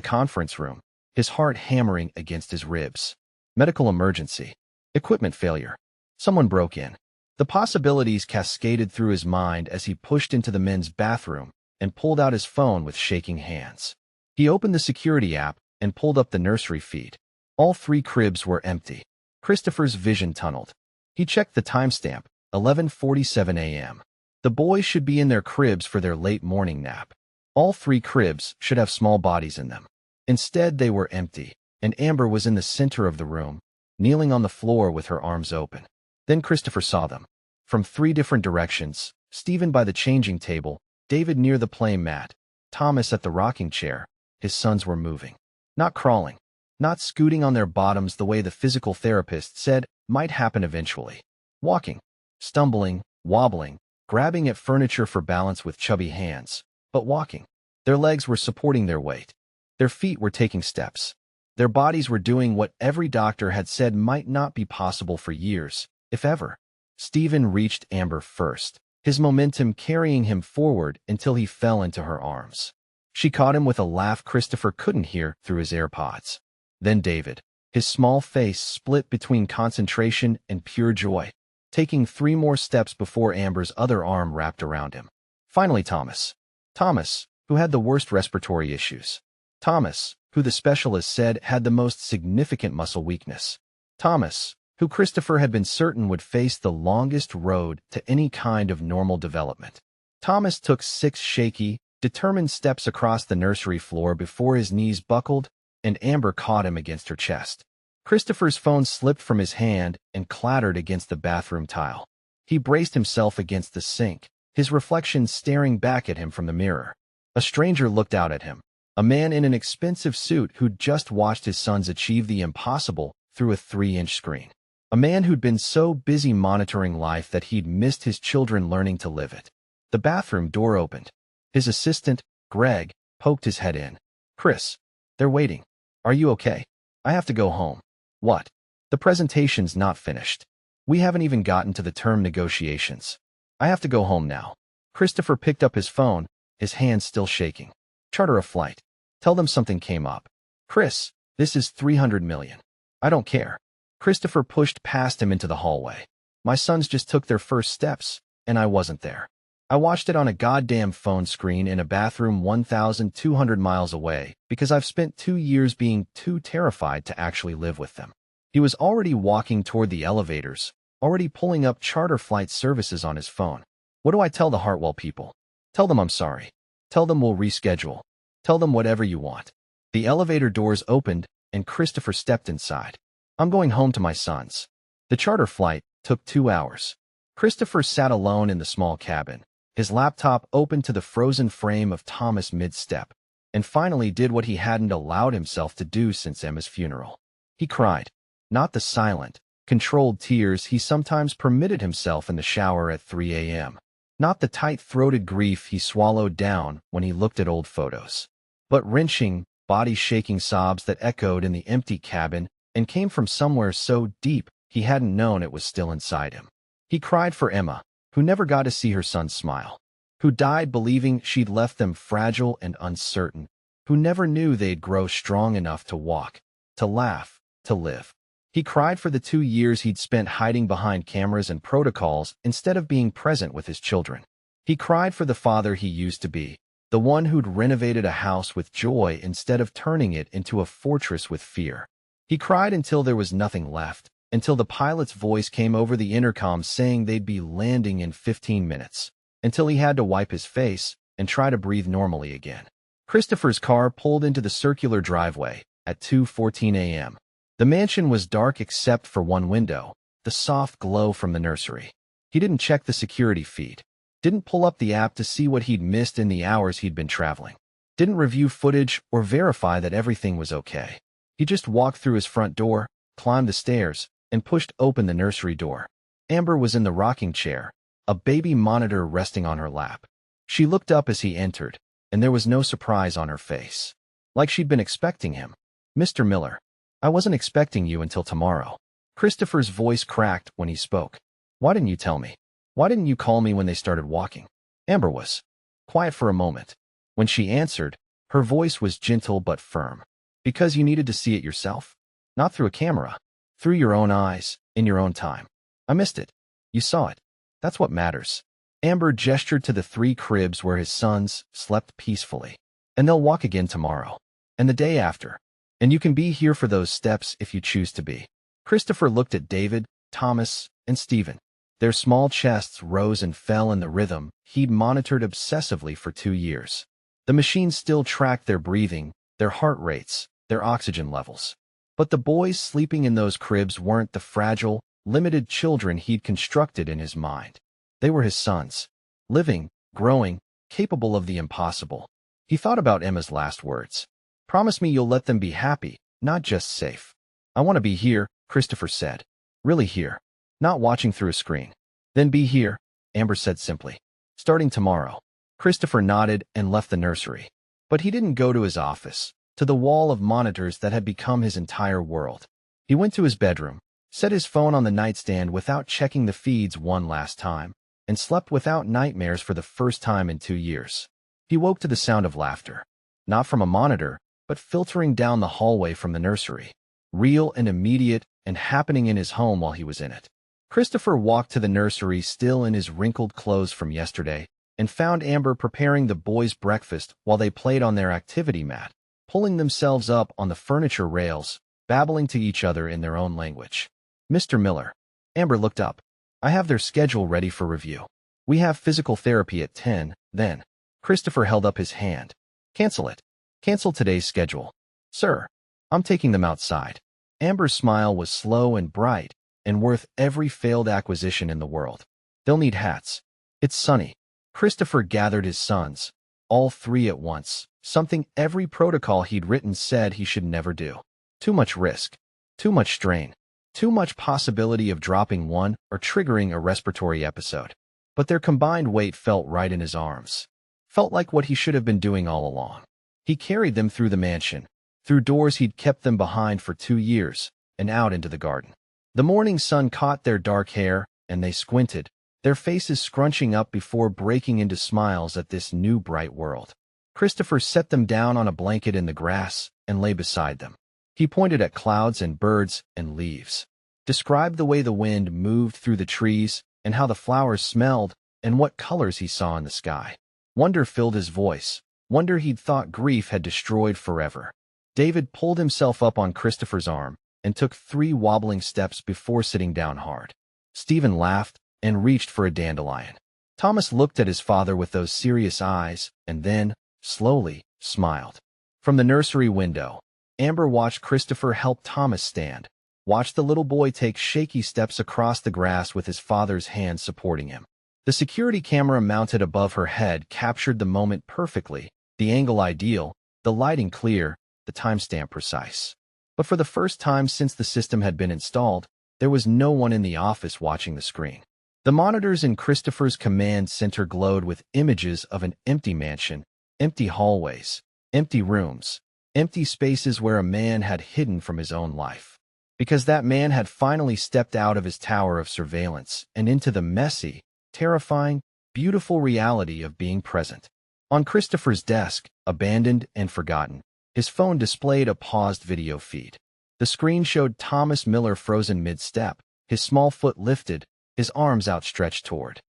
conference room, his heart hammering against his ribs. Medical emergency. Equipment failure. Someone broke in. The possibilities cascaded through his mind as he pushed into the men's bathroom and pulled out his phone with shaking hands. He opened the security app and pulled up the nursery feed. All 3 cribs were empty. Christopher's vision tunneled. He checked the timestamp, 11:47 a.m. The boys should be in their cribs for their late morning nap. All 3 cribs should have small bodies in them. Instead, they were empty, and Amber was in the center of the room, kneeling on the floor with her arms open. Then Christopher saw them. From 3 different directions, Stephen by the changing table, David near the play mat, Thomas at the rocking chair. His sons were moving. Not crawling. Not scooting on their bottoms the way the physical therapist said might happen eventually. Walking. Stumbling, wobbling, grabbing at furniture for balance with chubby hands, but walking. Their legs were supporting their weight. Their feet were taking steps. Their bodies were doing what every doctor had said might not be possible for years, if ever. Stephen reached Amber first, his momentum carrying him forward until he fell into her arms. She caught him with a laugh Christopher couldn't hear through his AirPods. Then David, his small face split between concentration and pure joy, taking 3 more steps before Amber's other arm wrapped around him. Finally Thomas. Thomas, who had the worst respiratory issues. Thomas, who the specialist said had the most significant muscle weakness. Thomas, who Christopher had been certain would face the longest road to any kind of normal development. Thomas took 6 shaky, determined steps across the nursery floor before his knees buckled and Amber caught him against her chest. Christopher's phone slipped from his hand and clattered against the bathroom tile. He braced himself against the sink, his reflection staring back at him from the mirror. A stranger looked out at him, a man in an expensive suit who'd just watched his sons achieve the impossible through a 3-inch screen. A man who'd been so busy monitoring life that he'd missed his children learning to live it. The bathroom door opened. His assistant, Greg, poked his head in. Chris, they're waiting. Are you okay? I have to go home. What? The presentation's not finished. We haven't even gotten to the term negotiations. I have to go home now. Christopher picked up his phone, his hands still shaking. Charter a flight. Tell them something came up. Chris, this is $300 million. I don't care. Christopher pushed past him into the hallway. My sons just took their first steps, and I wasn't there. I watched it on a goddamn phone screen in a bathroom 1,200 miles away because I've spent 2 years being too terrified to actually live with them. He was already walking toward the elevators, already pulling up charter flight services on his phone. What do I tell the Hartwell people? Tell them I'm sorry. Tell them we'll reschedule. Tell them whatever you want. The elevator doors opened, and Christopher stepped inside. I'm going home to my sons. The charter flight took 2 hours. Christopher sat alone in the small cabin, his laptop open to the frozen frame of Thomas mid-step, and finally did what he hadn't allowed himself to do since Emma's funeral. He cried. Not the silent, controlled tears he sometimes permitted himself in the shower at 3 a.m. Not the tight-throated grief he swallowed down when he looked at old photos. But wrenching, body-shaking sobs that echoed in the empty cabin and came from somewhere so deep he hadn't known it was still inside him. He cried for Emma, who never got to see her son smile, who died believing she'd left them fragile and uncertain, who never knew they'd grow strong enough to walk, to laugh, to live. He cried for the 2 years he'd spent hiding behind cameras and protocols instead of being present with his children. He cried for the father he used to be, the one who'd renovated a house with joy instead of turning it into a fortress with fear. He cried until there was nothing left, until the pilot's voice came over the intercom saying they'd be landing in 15 minutes, until he had to wipe his face and try to breathe normally again. Christopher's car pulled into the circular driveway at 2:14 a.m. The mansion was dark except for one window, the soft glow from the nursery. He didn't check the security feed, didn't pull up the app to see what he'd missed in the hours he'd been traveling, didn't review footage or verify that everything was okay. He just walked through his front door, climbed the stairs, and pushed open the nursery door. Amber was in the rocking chair, a baby monitor resting on her lap. She looked up as he entered, and there was no surprise on her face. Like she'd been expecting him. "Mr. Miller, I wasn't expecting you until tomorrow." Christopher's voice cracked when he spoke. "Why didn't you tell me? Why didn't you call me when they started walking?" Amber was quiet for a moment. When she answered, her voice was gentle but firm. "Because you needed to see it yourself? Not through a camera. Through your own eyes, in your own time. I missed it. You saw it. That's what matters." Amber gestured to the 3 cribs where his sons slept peacefully. "And they'll walk again tomorrow. And the day after. And you can be here for those steps if you choose to be." Christopher looked at David, Thomas, and Stephen. Their small chests rose and fell in the rhythm he'd monitored obsessively for 2 years. The machines still tracked their breathing, their heart rates, their oxygen levels. But the boys sleeping in those cribs weren't the fragile, limited children he'd constructed in his mind. They were his sons, living, growing, capable of the impossible. He thought about Emma's last words. "Promise me you'll let them be happy, not just safe." "I want to be here," Christopher said. "Really here. Not watching through a screen." "Then be here," Amber said simply. "Starting tomorrow." Christopher nodded and left the nursery. But he didn't go to his office, to the wall of monitors that had become his entire world. He went to his bedroom, set his phone on the nightstand without checking the feeds one last time, and slept without nightmares for the first time in 2 years. He woke to the sound of laughter. Not from a monitor, but filtering down the hallway from the nursery. Real and immediate and happening in his home while he was in it. Christopher walked to the nursery still in his wrinkled clothes from yesterday and found Amber preparing the boys' breakfast while they played on their activity mat, pulling themselves up on the furniture rails, babbling to each other in their own language. "Mr. Miller." Amber looked up. "I have their schedule ready for review. We have physical therapy at 10, then." Christopher held up his hand. "Cancel it. Cancel today's schedule." "Sir, I'm taking them outside." Amber's smile was slow and bright and worth every failed acquisition in the world. "They'll need hats. It's sunny." Christopher gathered his sons, all 3 at once, something every protocol he'd written said he should never do. Too much risk. Too much strain. Too much possibility of dropping one or triggering a respiratory episode. But their combined weight felt right in his arms. Felt like what he should have been doing all along. He carried them through the mansion, through doors he'd kept them behind for 2 years, and out into the garden. The morning sun caught their dark hair, and they squinted, their faces scrunching up before breaking into smiles at this new bright world. Christopher set them down on a blanket in the grass and lay beside them. He pointed at clouds and birds and leaves, described the way the wind moved through the trees and how the flowers smelled and what colors he saw in the sky. Wonder filled his voice, wonder he'd thought grief had destroyed forever. David pulled himself up on Christopher's arm and took 3 wobbling steps before sitting down hard. Stephen laughed and reached for a dandelion. Thomas looked at his father with those serious eyes and then, slowly, smiled. From the nursery window, Amber watched Christopher help Thomas stand, watched the little boy take shaky steps across the grass with his father's hand supporting him. The security camera mounted above her head captured the moment perfectly, the angle ideal, the lighting clear, the timestamp precise. But for the first time since the system had been installed, there was no one in the office watching the screen. The monitors in Christopher's command center glowed with images of an empty mansion, empty hallways, empty rooms, empty spaces where a man had hidden from his own life. Because that man had finally stepped out of his tower of surveillance and into the messy, terrifying, beautiful reality of being present. On Christopher's desk, abandoned and forgotten, his phone displayed a paused video feed. The screen showed Thomas Miller frozen mid-step, his small foot lifted, his arms outstretched toward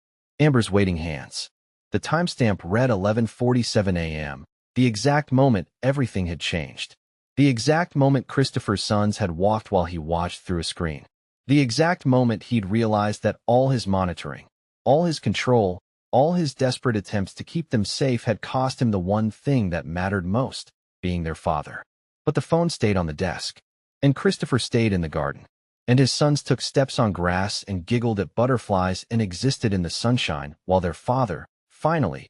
Amber's waiting hands. The timestamp read 11:47 a.m., the exact moment everything had changed. The exact moment Christopher's sons had walked while he watched through a screen. The exact moment he'd realized that all his monitoring, all his control, all his desperate attempts to keep them safe had cost him the one thing that mattered most, being their father. But the phone stayed on the desk, and Christopher stayed in the garden, and his sons took steps on grass and giggled at butterflies and existed in the sunshine while their father, finally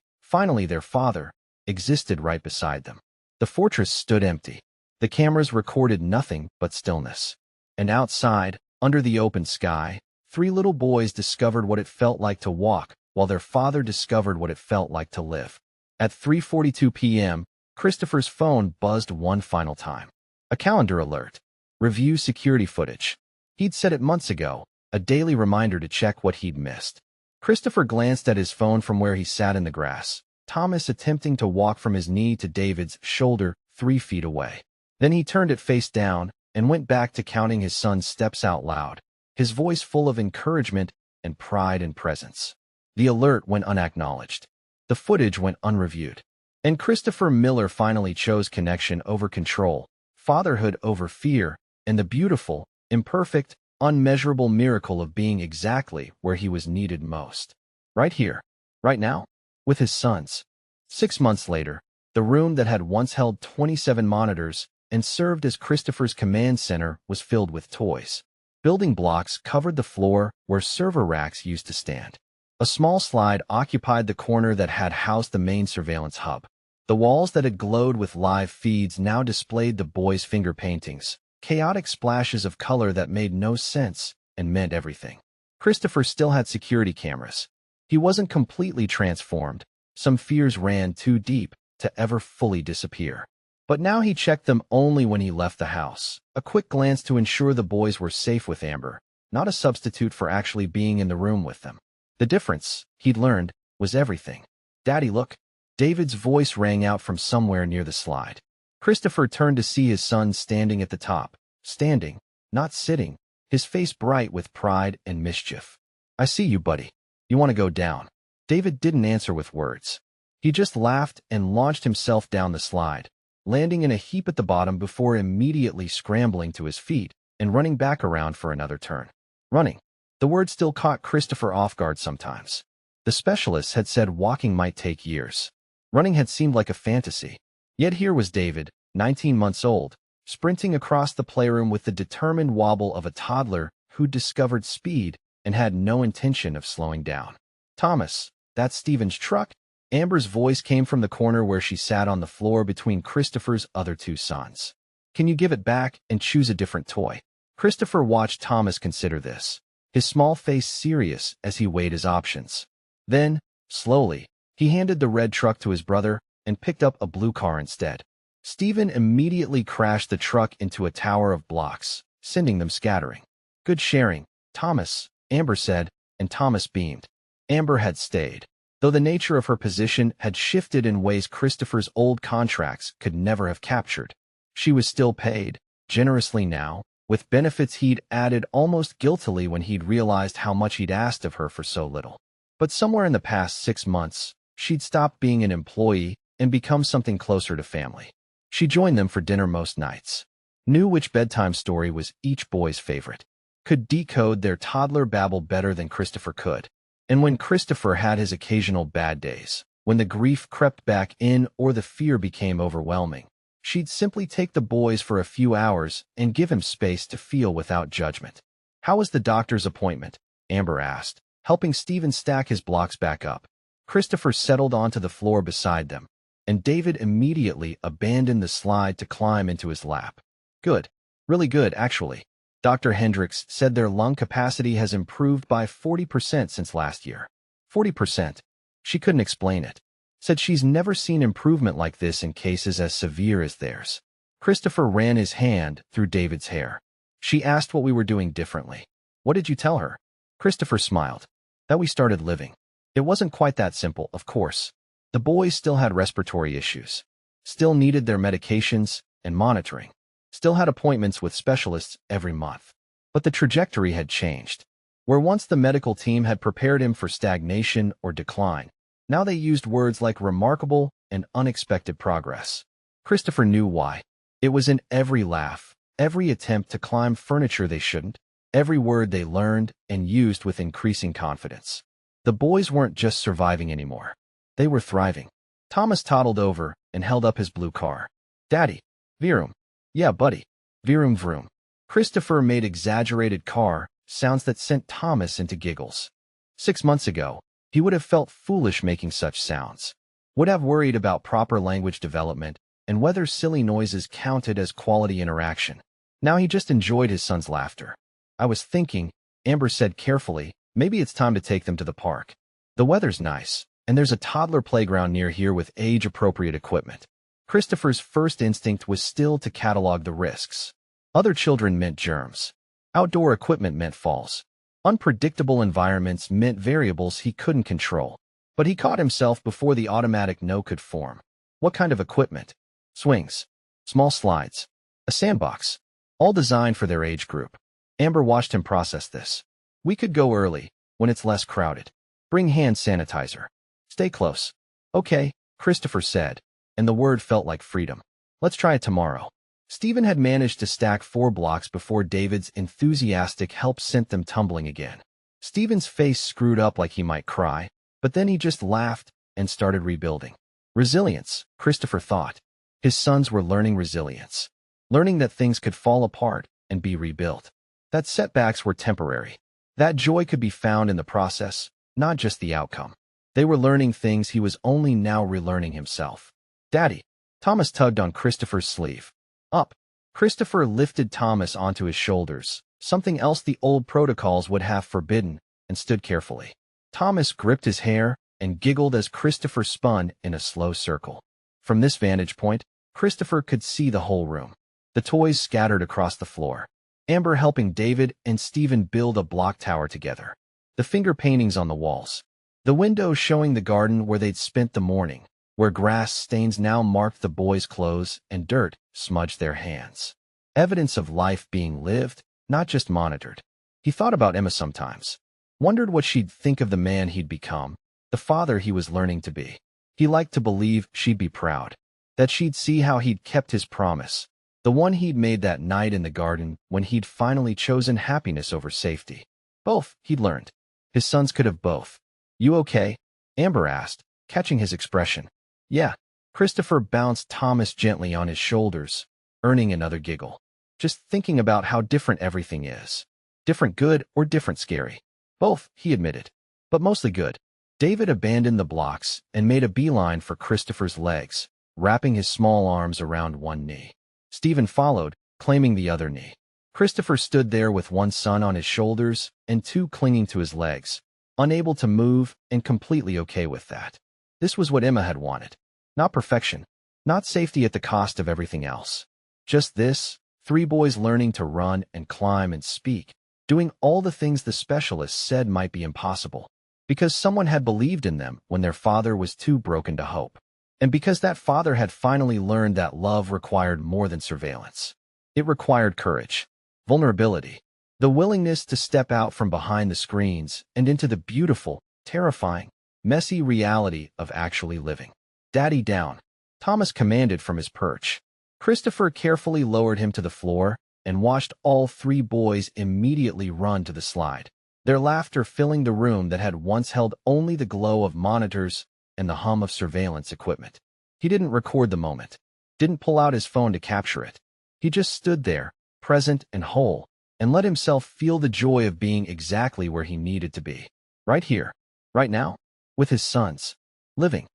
their father, existed right beside them. The fortress stood empty. The cameras recorded nothing but stillness. And outside, under the open sky, three little boys discovered what it felt like to walk, while their father discovered what it felt like to live. At 3:42 p.m., Christopher's phone buzzed one final time. A calendar alert. Review security footage. He'd set it months ago, a daily reminder to check what he'd missed. Christopher glanced at his phone from where he sat in the grass, Thomas attempting to walk from his knee to David's shoulder 3 feet away. Then he turned it face down and went back to counting his son's steps out loud, his voice full of encouragement and pride and presence. The alert went unacknowledged. The footage went unreviewed. And Christopher Miller finally chose connection over control, fatherhood over fear, and the beautiful, imperfect, unmeasurable miracle of being exactly where he was needed most. Right here, right now, with his sons. 6 months later, the room that had once held 27 monitors and served as Christopher's command center was filled with toys. Building blocks covered the floor where server racks used to stand. A small slide occupied the corner that had housed the main surveillance hub. The walls that had glowed with live feeds now displayed the boys' finger paintings, chaotic splashes of color that made no sense and meant everything. Christopher still had security cameras. He wasn't completely transformed. Some fears ran too deep to ever fully disappear. But now he checked them only when he left the house, a quick glance to ensure the boys were safe with Amber, not a substitute for actually being in the room with them. The difference, he'd learned, was everything. "Daddy, look." David's voice rang out from somewhere near the slide. Christopher turned to see his son standing at the top, standing, not sitting, his face bright with pride and mischief. "I see you, buddy. You want to go down?" David didn't answer with words. He just laughed and launched himself down the slide, landing in a heap at the bottom before immediately scrambling to his feet and running back around for another turn. Running. The word still caught Christopher off guard sometimes. The specialists had said walking might take years. Running had seemed like a fantasy. Yet here was David, 19 months old, sprinting across the playroom with the determined wobble of a toddler who'd discovered speed and had no intention of slowing down. "Thomas, that's Steven's truck?" Amber's voice came from the corner where she sat on the floor between Christopher's other 2 sons. "Can you give it back and choose a different toy?" Christopher watched Thomas consider this, his small face serious as he weighed his options. Then, slowly, he handed the red truck to his brother and picked up a blue car instead. Steven immediately crashed the truck into a tower of blocks, sending them scattering. "Good sharing, Thomas," Amber said, and Thomas beamed. Amber had stayed, though the nature of her position had shifted in ways Christopher's old contracts could never have captured. She was still paid, generously now, with benefits he'd added almost guiltily when he'd realized how much he'd asked of her for so little. But somewhere in the past 6 months, she'd stopped being an employee and become something closer to family. She joined them for dinner most nights, knew which bedtime story was each boy's favorite, could decode their toddler babble better than Christopher could. And when Christopher had his occasional bad days, when the grief crept back in or the fear became overwhelming, she'd simply take the boys for a few hours and give him space to feel without judgment. "How was the doctor's appointment?" Amber asked, helping Steven stack his blocks back up. Christopher settled onto the floor beside them, and David immediately abandoned the slide to climb into his lap. "Good. Really good, actually. Dr. Hendricks said their lung capacity has improved by 40% since last year." 40%. She couldn't explain it. Said she's never seen improvement like this in cases as severe as theirs. Christopher ran his hand through David's hair. She asked what we were doing differently. What did you tell her? Christopher smiled. That we started living. It wasn't quite that simple, of course. The boys still had respiratory issues, still needed their medications and monitoring, still had appointments with specialists every month. But the trajectory had changed. Where once the medical team had prepared him for stagnation or decline, now they used words like remarkable and unexpected progress. Christopher knew why. It was in every laugh, every attempt to climb furniture they shouldn't, every word they learned and used with increasing confidence. The boys weren't just surviving anymore. They were thriving. Thomas toddled over and held up his blue car. Daddy, vroom. Yeah, buddy. Vroom vroom. Christopher made exaggerated car sounds that sent Thomas into giggles. 6 months ago, he would have felt foolish making such sounds, would have worried about proper language development and whether silly noises counted as quality interaction. Now he just enjoyed his son's laughter. I was thinking, Amber said carefully, maybe it's time to take them to the park. The weather's nice, and there's a toddler playground near here with age-appropriate equipment. Christopher's first instinct was still to catalog the risks. Other children meant germs. Outdoor equipment meant falls. Unpredictable environments meant variables he couldn't control. But he caught himself before the automatic no could form. What kind of equipment? Swings. Small slides. A sandbox. All designed for their age group. Amber watched him process this. We could go early, when it's less crowded. Bring hand sanitizer. Stay close. Okay, Christopher said, and the word felt like freedom. Let's try it tomorrow. Stephen had managed to stack 4 blocks before David's enthusiastic help sent them tumbling again. Stephen's face screwed up like he might cry, but then he just laughed and started rebuilding. Resilience, Christopher thought. His sons were learning resilience. Learning that things could fall apart and be rebuilt. That setbacks were temporary. That joy could be found in the process, not just the outcome. They were learning things he was only now relearning himself. Daddy. Thomas tugged on Christopher's sleeve. Up. Christopher lifted Thomas onto his shoulders, something else the old protocols would have forbidden, and stood carefully. Thomas gripped his hair and giggled as Christopher spun in a slow circle. From this vantage point, Christopher could see the whole room. The toys scattered across the floor. Amber helping David and Stephen build a block tower together. The finger paintings on the walls. The windows showing the garden where they'd spent the morning, where grass stains now marked the boys' clothes and dirt smudged their hands. Evidence of life being lived, not just monitored. He thought about Emma sometimes. Wondered what she'd think of the man he'd become, the father he was learning to be. He liked to believe she'd be proud, that she'd see how he'd kept his promise, the one he'd made that night in the garden when he'd finally chosen happiness over safety. Both, he'd learned. His sons could have both. You okay? Amber asked, catching his expression. Yeah. Christopher bounced Thomas gently on his shoulders, earning another giggle. Just thinking about how different everything is. Different good or different scary. Both, he admitted. But mostly good. David abandoned the blocks and made a beeline for Christopher's legs, wrapping his small arms around one knee. Stephen followed, claiming the other knee. Christopher stood there with one son on his shoulders and 2 clinging to his legs, unable to move and completely okay with that. This was what Emma had wanted. Not perfection, not safety at the cost of everything else. Just this, 3 boys learning to run and climb and speak, doing all the things the specialists said might be impossible, because someone had believed in them when their father was too broken to hope. And because that father had finally learned that love required more than surveillance. It required courage, vulnerability, the willingness to step out from behind the screens and into the beautiful, terrifying, messy reality of actually living. Daddy down, Thomas commanded from his perch. Christopher carefully lowered him to the floor and watched all 3 boys immediately run to the slide, their laughter filling the room that had once held only the glow of monitors and the hum of surveillance equipment. He didn't record the moment, didn't pull out his phone to capture it. He just stood there, present and whole, and let himself feel the joy of being exactly where he needed to be. Right here, right now, with his sons, living.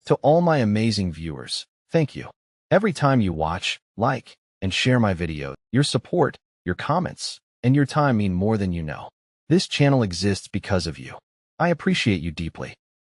To all my amazing viewers, thank you. Every time you watch, like, and share my video, your support, your comments, and your time mean more than you know. This channel exists because of you. I appreciate you deeply.